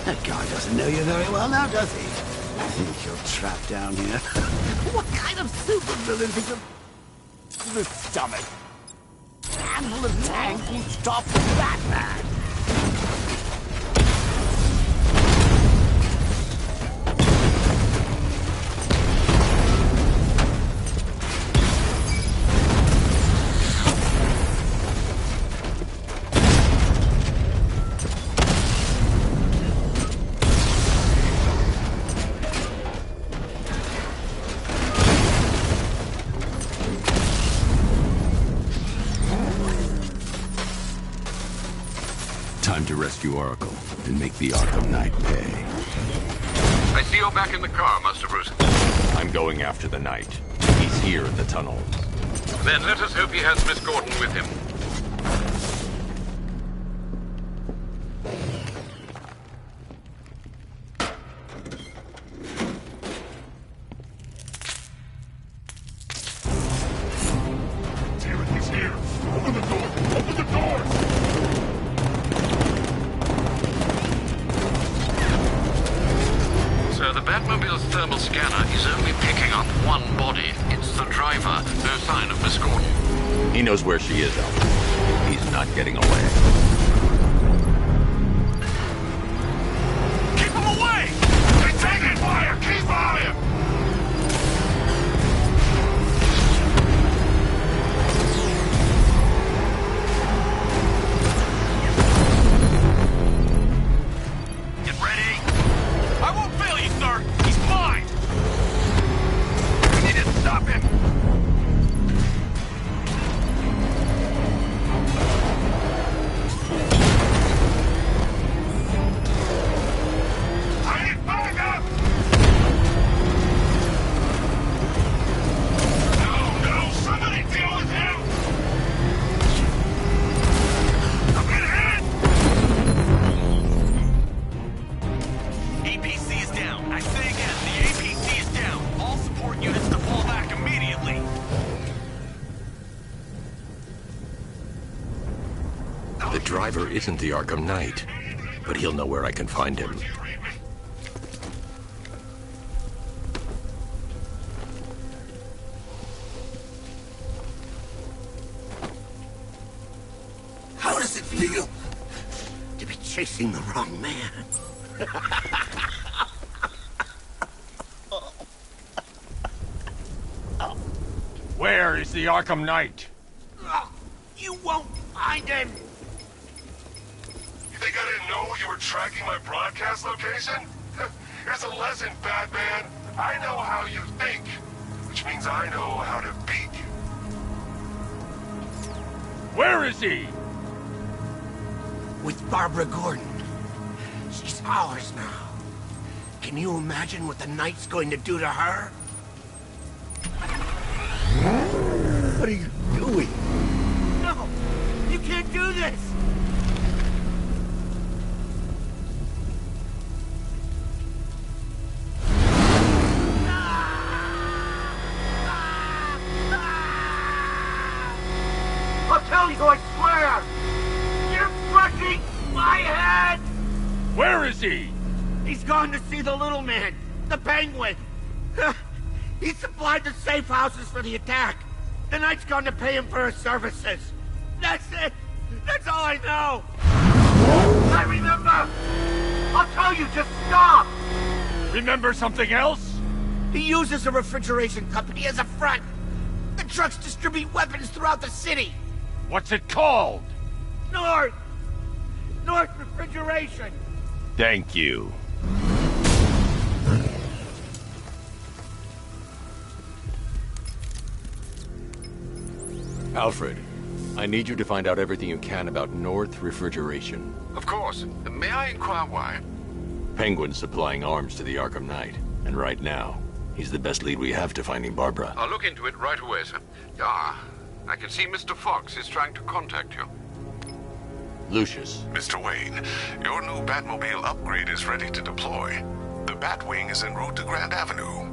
That guy doesn't know you very well now, does he? I think you're trapped down here. What kind of supervillain thinks of the stomach? A handful of tanks will stop Batman. Time to rescue Oracle and make the Arkham Knight pay. I see you're back in the car, Master Bruce. I'm going after the Knight. He's here in the tunnel. Then let us hope he has Miss Gordon with him. He's here! Open the door! Open the doors! So the Batmobile's thermal scanner is only picking up one body. It's the driver. No sign of Miss Gordon. He knows where she is, Alfred. He's not getting away. Keep him away! He's taking fire! Keep on him! Get ready! driver isn't the Arkham Knight, but he'll know where I can find him. How does it feel to be chasing the wrong man? Where is the Arkham Knight? You won't find him! You think I didn't know you were tracking my broadcast location? Here's a lesson, Batman. I know how you think, which means I know how to beat you. Where is he? With Barbara Gordon. She's ours now. Can you imagine what the Knight's going to do to her? What are you doing? No! You can't do this! I'll tell you, I swear! You're crushing my head! Where is he? He's gone to see the little man, the Penguin. He supplied the safe houses for the attack. The Knight's gone to pay him for his services. That's it. That's all I know. I remember. I'll tell you, just stop. Remember something else? He uses a refrigeration company as a front. The trucks distribute weapons throughout the city. What's it called? North Refrigeration. Thank you. Alfred, I need you to find out everything you can about North Refrigeration. Of course. May I inquire why? Penguin's supplying arms to the Arkham Knight, and right now, he's the best lead we have to finding Barbara. I'll look into it right away, sir. Ah, I can see Mr. Fox is trying to contact you. Lucius. Mr. Wayne, your new Batmobile upgrade is ready to deploy. The Batwing is en route to Grand Avenue.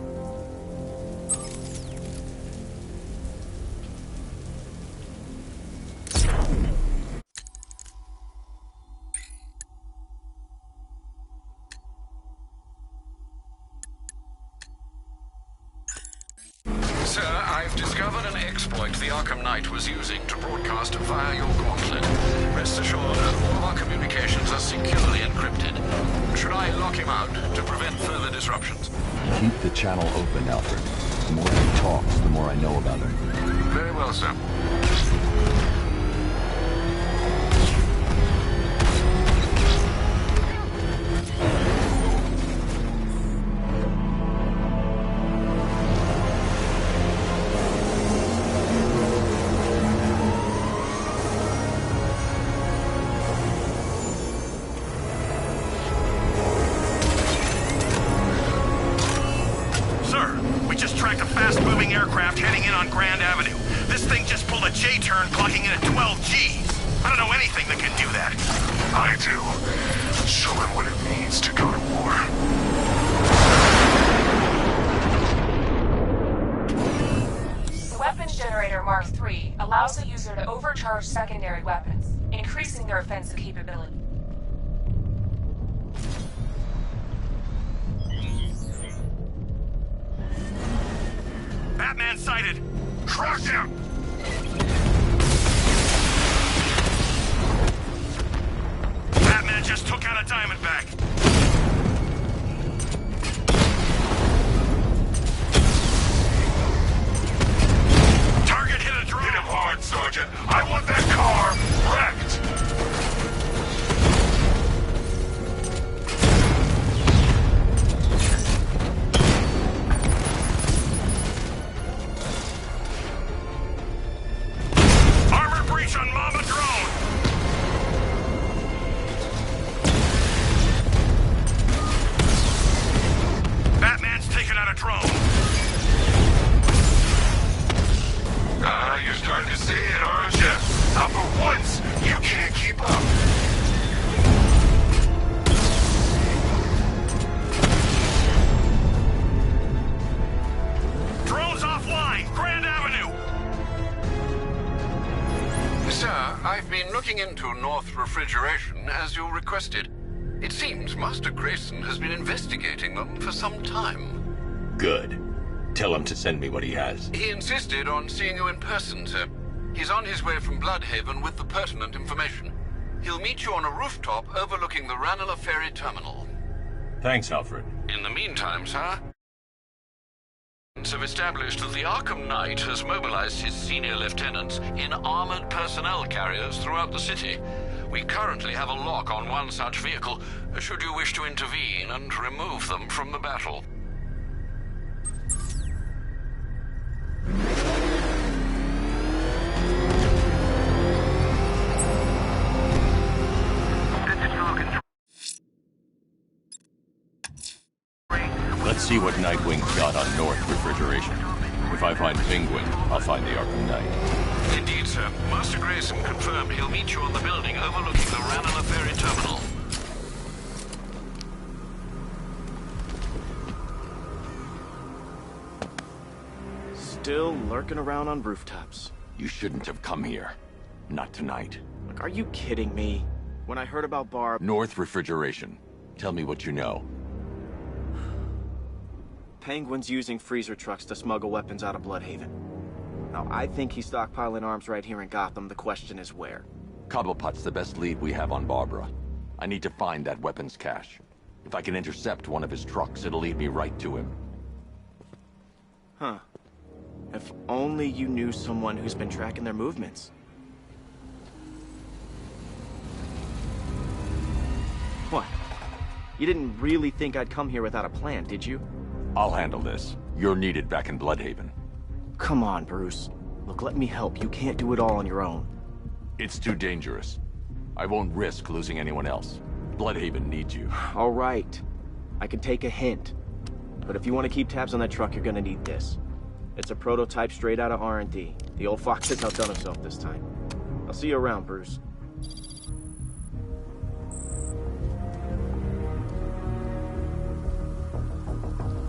Sir, I've discovered an exploit the Arkham Knight was using to broadcast via your gauntlet. Rest assured, all of our communications are securely encrypted. Should I lock him out to prevent further disruptions? Keep the channel open, Alfred. The more he talks, the more I know about him. Very well, sir. fast-moving aircraft heading in on Grand Avenue. This thing just pulled a J-turn, clocking in at 12 Gs. I don't know anything that can do that. I do. Show him what it means to go to war. The weapons generator Mark III allows the user to overcharge secondary weapons, increasing their offensive capability. Batman sighted. Crush him! Batman just took out a Diamondback. Target hit a drone. Hit him hard, Sergeant. I want that car wrecked. On Mama Drone! looking into North Refrigeration as you requested. It seems Master Grayson has been investigating them for some time. Good. Tell him to send me what he has. He insisted on seeing you in person, sir. He's on his way from Bloodhaven with the pertinent information. He'll meet you on a rooftop overlooking the Ranelagh Ferry Terminal. Thanks, Alfred. In the meantime, sir, have established that the Arkham Knight has mobilized his senior lieutenants in armored personnel carriers throughout the city. We currently have a lock on one such vehicle, should you wish to intervene and remove them from the battle. Let's see what Nightwing's got on North Refrigeration. If I find Penguin, I'll find the Arkham Knight. Indeed, sir. Master Grayson confirmed he'll meet you on the building overlooking the Ranelagh Ferry Terminal. Still lurking around on rooftops. You shouldn't have come here. Not tonight. Look, are you kidding me? When I heard about Barb... North Refrigeration. Tell me what you know. Penguin's using freezer trucks to smuggle weapons out of Bloodhaven. Now, I think he's stockpiling arms right here in Gotham. The question is where. Cobblepot's the best lead we have on Barbara. I need to find that weapons cache. If I can intercept one of his trucks, it'll lead me right to him. Huh. If only you knew someone who's been tracking their movements. What? You didn't really think I'd come here without a plan, did you? I'll handle this. You're needed back in Bloodhaven. Come on, Bruce. Look, let me help. You can't do it all on your own. It's too dangerous. I won't risk losing anyone else. Bloodhaven needs you. All right. I can take a hint. But if you want to keep tabs on that truck, you're gonna need this. It's a prototype straight out of R&D. The old fox has outdone himself this time. I'll see you around, Bruce.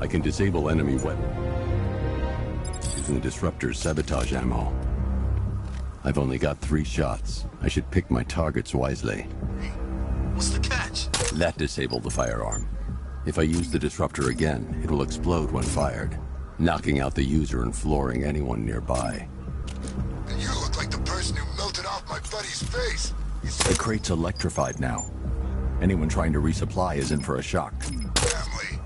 I can disable enemy weapon using the disruptor's sabotage ammo. I've only got 3 shots. I should pick my targets wisely. What's the catch? That disabled the firearm. If I use the disruptor again, it will explode when fired, knocking out the user and flooring anyone nearby. And you look like the person who melted off my buddy's face. The crate's electrified now. Anyone trying to resupply is in for a shock. Family.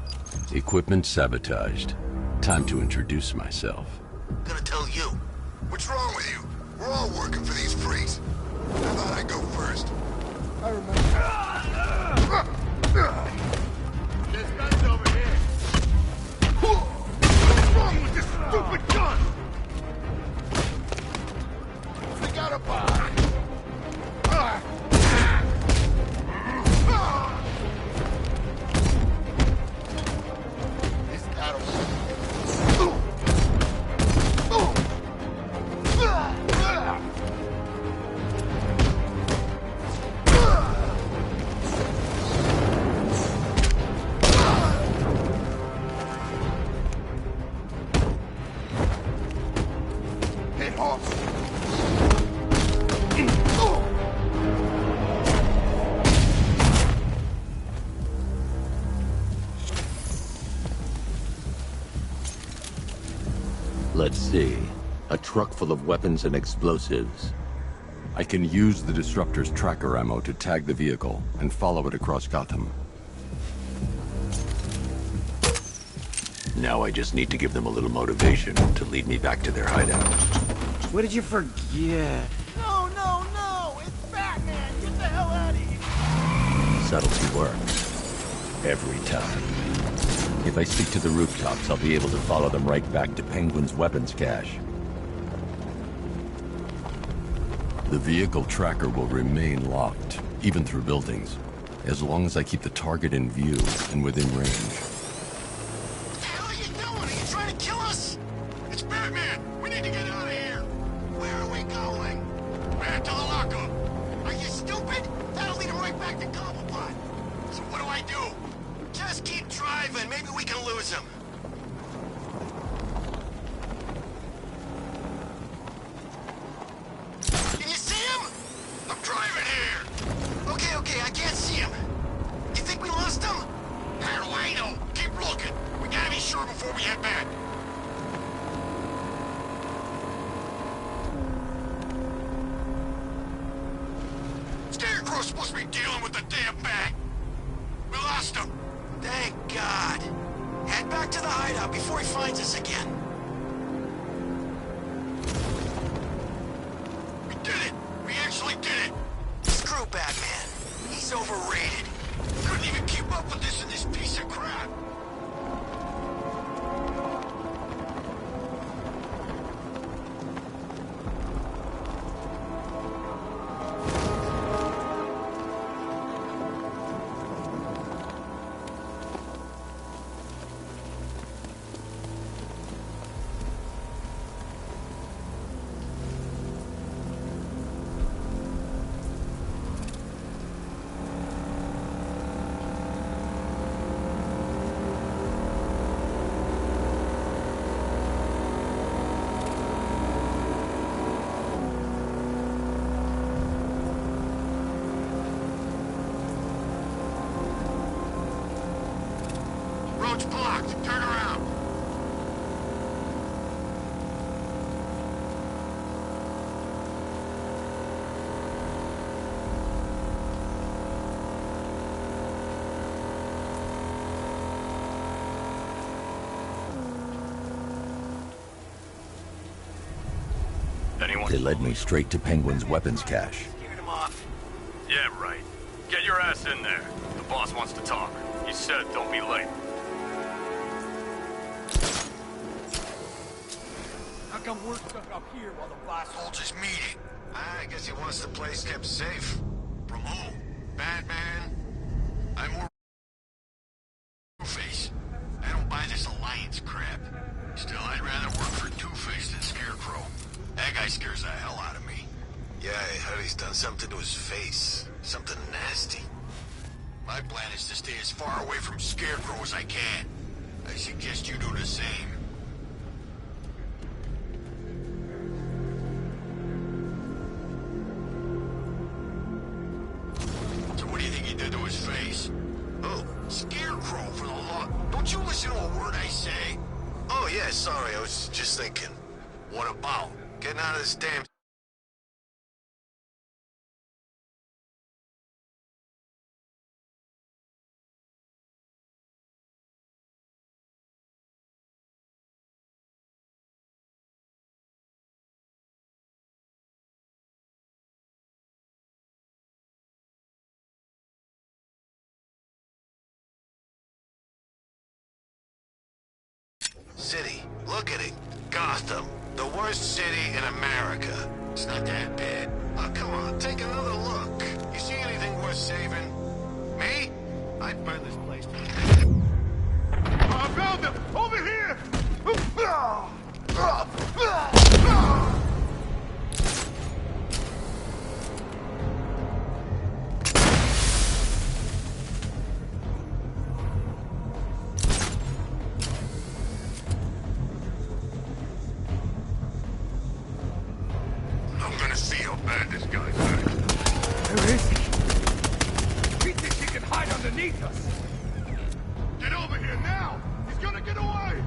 Equipment sabotaged. Time to introduce myself. I'm gonna tell you. What's wrong with you? We're all working for these freaks. I thought I'd go first. I remember. There's guns over here. What's wrong with this stupid gun? We got a bomb. He's got a hit off. Let's see. A truck full of weapons and explosives. I can use the disruptor's tracker ammo to tag the vehicle and follow it across Gotham. Now I just need to give them a little motivation to lead me back to their hideout. What did you forget? No, no, no! It's Batman! Get the hell out of here! Subtlety works. Every time. If I stick to the rooftops, I'll be able to follow them right back to Penguin's weapons cache. The vehicle tracker will remain locked, even through buildings, as long as I keep the target in view and within range. What the hell are you doing? Are you trying to kill us? It's Batman! We need to get out of here! Where are we going? Back to the lockup! Are you stupid? That'll lead him right back to Cobblepot! So what do I do? Just keep driving. Maybe we can lose him. Can you see him? I'm trying. J-turn before we head back. Scarecrow's supposed to be dealing with the damn bag. We lost him. Thank God. Head back to the hideout before he finds us again. We did it. We actually did it. Screw Batman. He's overrated. Couldn't even keep up with this in this piece of crap. Road's blocked. Turn around. They led me straight to Penguin's weapons cache. Scared him off. Yeah, right. Get your ass in there. The boss wants to talk. He said don't be late. How come we're stuck up here while the boss holds his meeting? I guess he wants the place kept safe. From who? Batman? I'm more Two-Face. I don't buy this alliance crap. Still, I'd rather work for Two-Face than Scarecrow. That guy scares the hell out of me. Yeah, I heard he's done something to his face. Something nasty. My plan is to stay as far away from Scarecrow as I can. I suggest you do the same. So what do you think he did to his face? Oh, Scarecrow, for the law. Don't you listen to a word I say? oh yeah, sorry, I was just thinking. What about? Getting out of this damn... City. Look at it. Gotham. The worst city in America. It's not that bad. Oh, come on, take another look. You see anything worth saving? Me? I'd burn this place to I found them! Over here! I'm gonna see how bad this guy's hurt. Where is he? He thinks he can hide underneath us! Get over here now! He's gonna get away!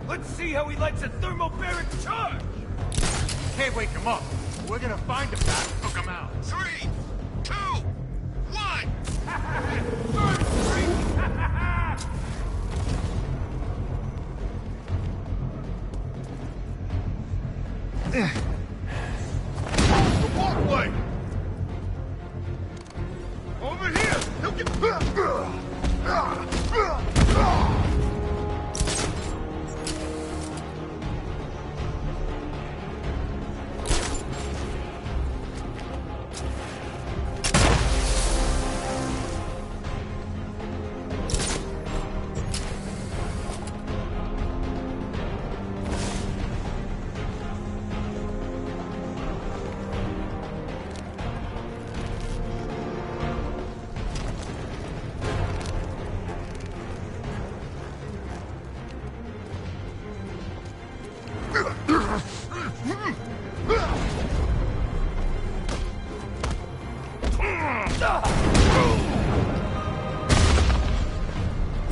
Let's see how he lights a thermobaric charge! Can't wake him up. We're gonna find him back and hook him out. 3, 2, 1! The walkway! Over here! He'll get...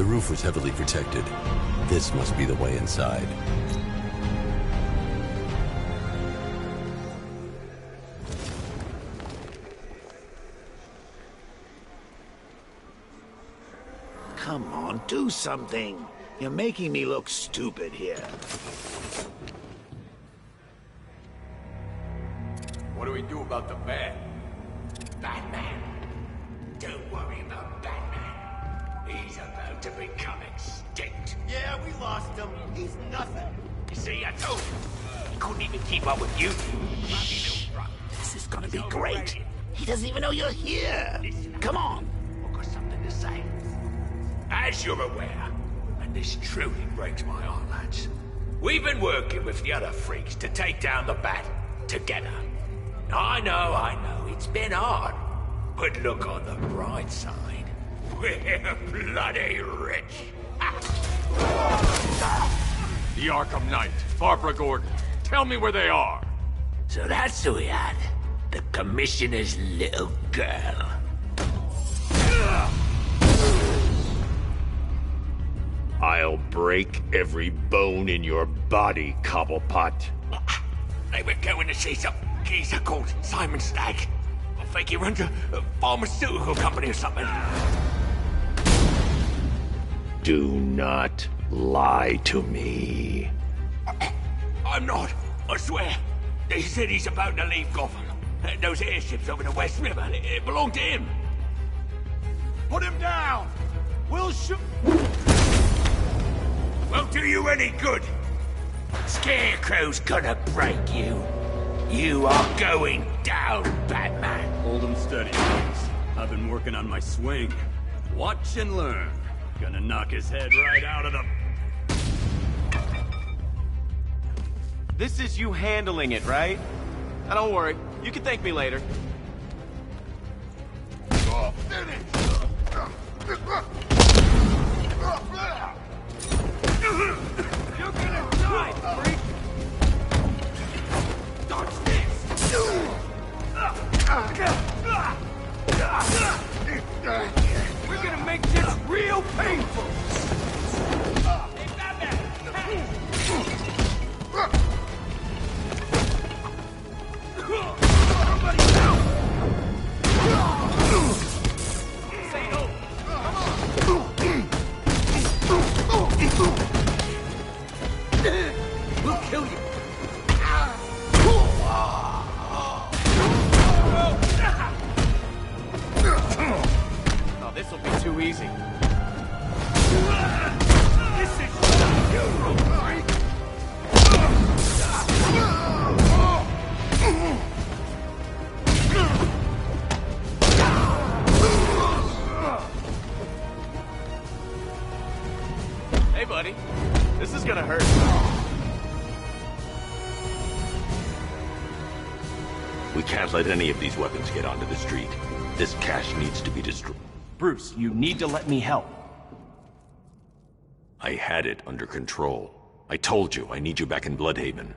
The roof was heavily protected. This must be the way inside. Come on, do something. You're making me look stupid here. What do we do about the bat? Batman? Don't worry about Batman. He's about to become extinct. Yeah, we lost him. He's nothing. You see, I told you. He couldn't even keep up with you. This is gonna be great. He doesn't even know you're here. Come on. I've got something to say. As you're aware, and this truly breaks my heart, lads, we've been working with the other freaks to take down the Bat together. I know, it's been hard. But look on the bright side. We're bloody rich. The Arkham Knight, Barbara Gordon. Tell me where they are. So that's who we had. The Commissioner's little girl. I'll break every bone in your body, Cobblepot. They were going to see some geezer called Simon Stagg. I think he runs a pharmaceutical company or something. Do not lie to me. I'm not, I swear. They said he's about to leave Gotham. Those airships over the West River, it belonged to him. Put him down! We'll shoot... Won't do you any good. Scarecrow's gonna break you. You are going down, Batman. Hold him steady, please. I've been working on my swing. Watch and learn. Gonna knock his head right out of the... This is you handling it, right? Now don't worry. You can thank me later. You're gonna die, freak! Dodge this! We're gonna make this real painful! Hey, Batman! Somebody down! Say no! Come on! We'll kill you! Oh, this'll be too easy. This is you, freak! Hey, buddy. This is gonna hurt. We can't let any of these weapons get onto the street. This cache needs to be destroyed. Bruce, you need to let me help. I had it under control. I told you, I need you back in Bloodhaven.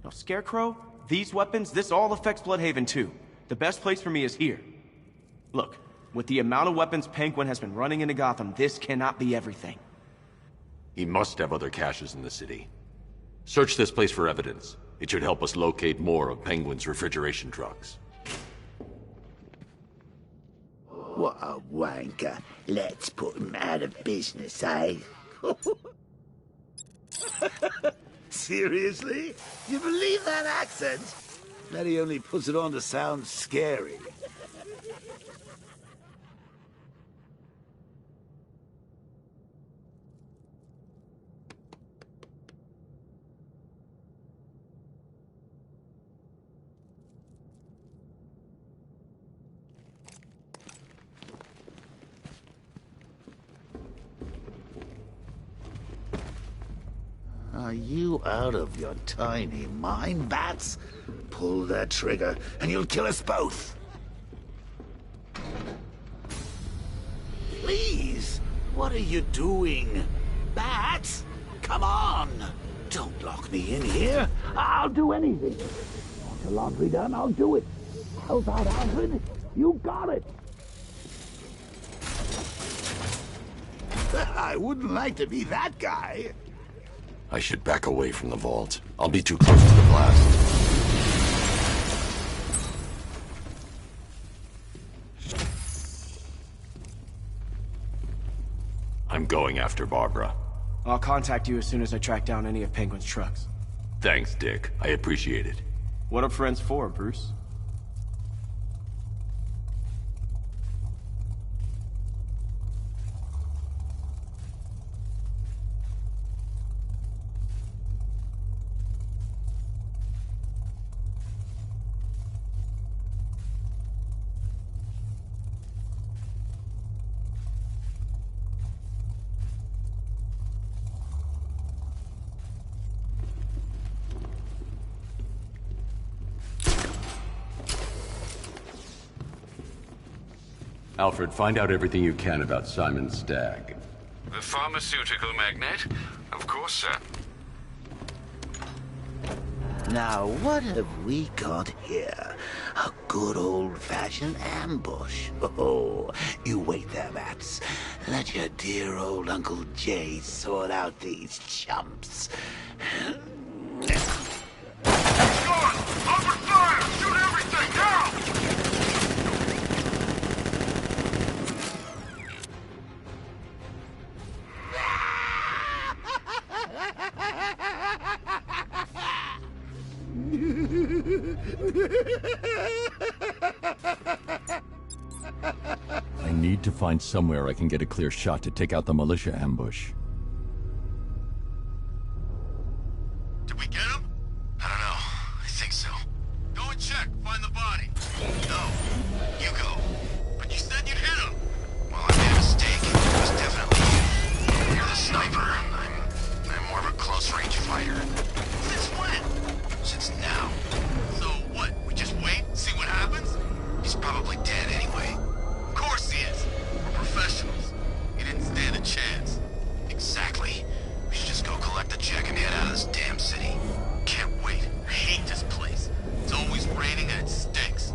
Now, Scarecrow, these weapons, this all affects Bloodhaven too. The best place for me is here. Look, with the amount of weapons Penguin has been running into Gotham, this cannot be everything. He must have other caches in the city. Search this place for evidence. It should help us locate more of Penguin's refrigeration trucks. What a wanker. Let's put him out of business, eh? Seriously? You believe that accent? Bet he only puts it on to sound scary. Are you out of your tiny mind, Bats? Pull that trigger, and you'll kill us both. Please, what are you doing? Bats, come on! Don't lock me in here. I'll do anything. Want the laundry done? I'll do it. Help out, Alfred. You got it. I wouldn't like to be that guy. I should back away from the vault. I'll be too close to the blast. I'm going after Barbara. I'll contact you as soon as I track down any of Penguin's trucks. Thanks, Dick. I appreciate it. What are friends for, Bruce? Alfred, find out everything you can about Simon Stagg. The pharmaceutical magnate? Of course, sir. Now, what have we got here? A good old-fashioned ambush. Oh, you wait there, Bats. Let your dear old Uncle Jay sort out these chumps. Open fire! Shoot everything, now! I need to find somewhere I can get a clear shot to take out the militia ambush. Did we get him? I don't know. I think so. Go and check. Find the body. No. You go. But you said you'd hit him. Well, I made a mistake. It was definitely you. You're the sniper. I'm more of a close-range fighter. Since when? Since now. So what? We just wait? See what happens? He's probably dead anyway. Of course he is. We're professionals. He didn't stand a chance. Exactly. We should just go collect the check and head out of this damn city. Can't wait. I hate this place. It's always raining and it stinks.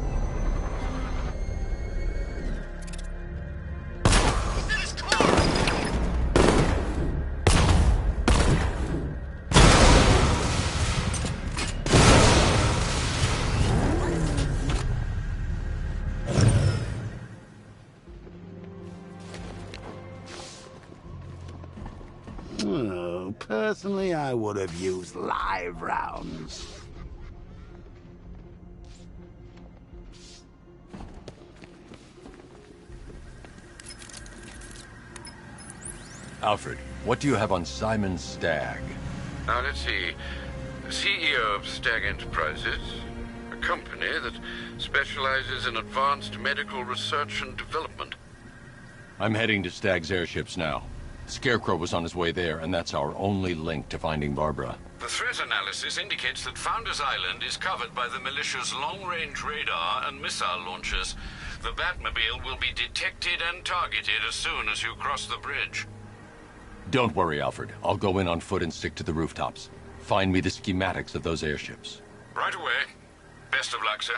He's in his car! Oh, personally, I would have used live rounds. Alfred, what do you have on Simon Stagg? Now, let's see. CEO of Stagg Enterprises, a company that specializes in advanced medical research and development. I'm heading to Stagg's airships now. Scarecrow was on his way there, and that's our only link to finding Barbara. The threat analysis indicates that Founders Island is covered by the militia's long-range radar and missile launchers. The Batmobile will be detected and targeted as soon as you cross the bridge. Don't worry, Alfred. I'll go in on foot and stick to the rooftops. Find me the schematics of those airships. Right away. Best of luck, sir.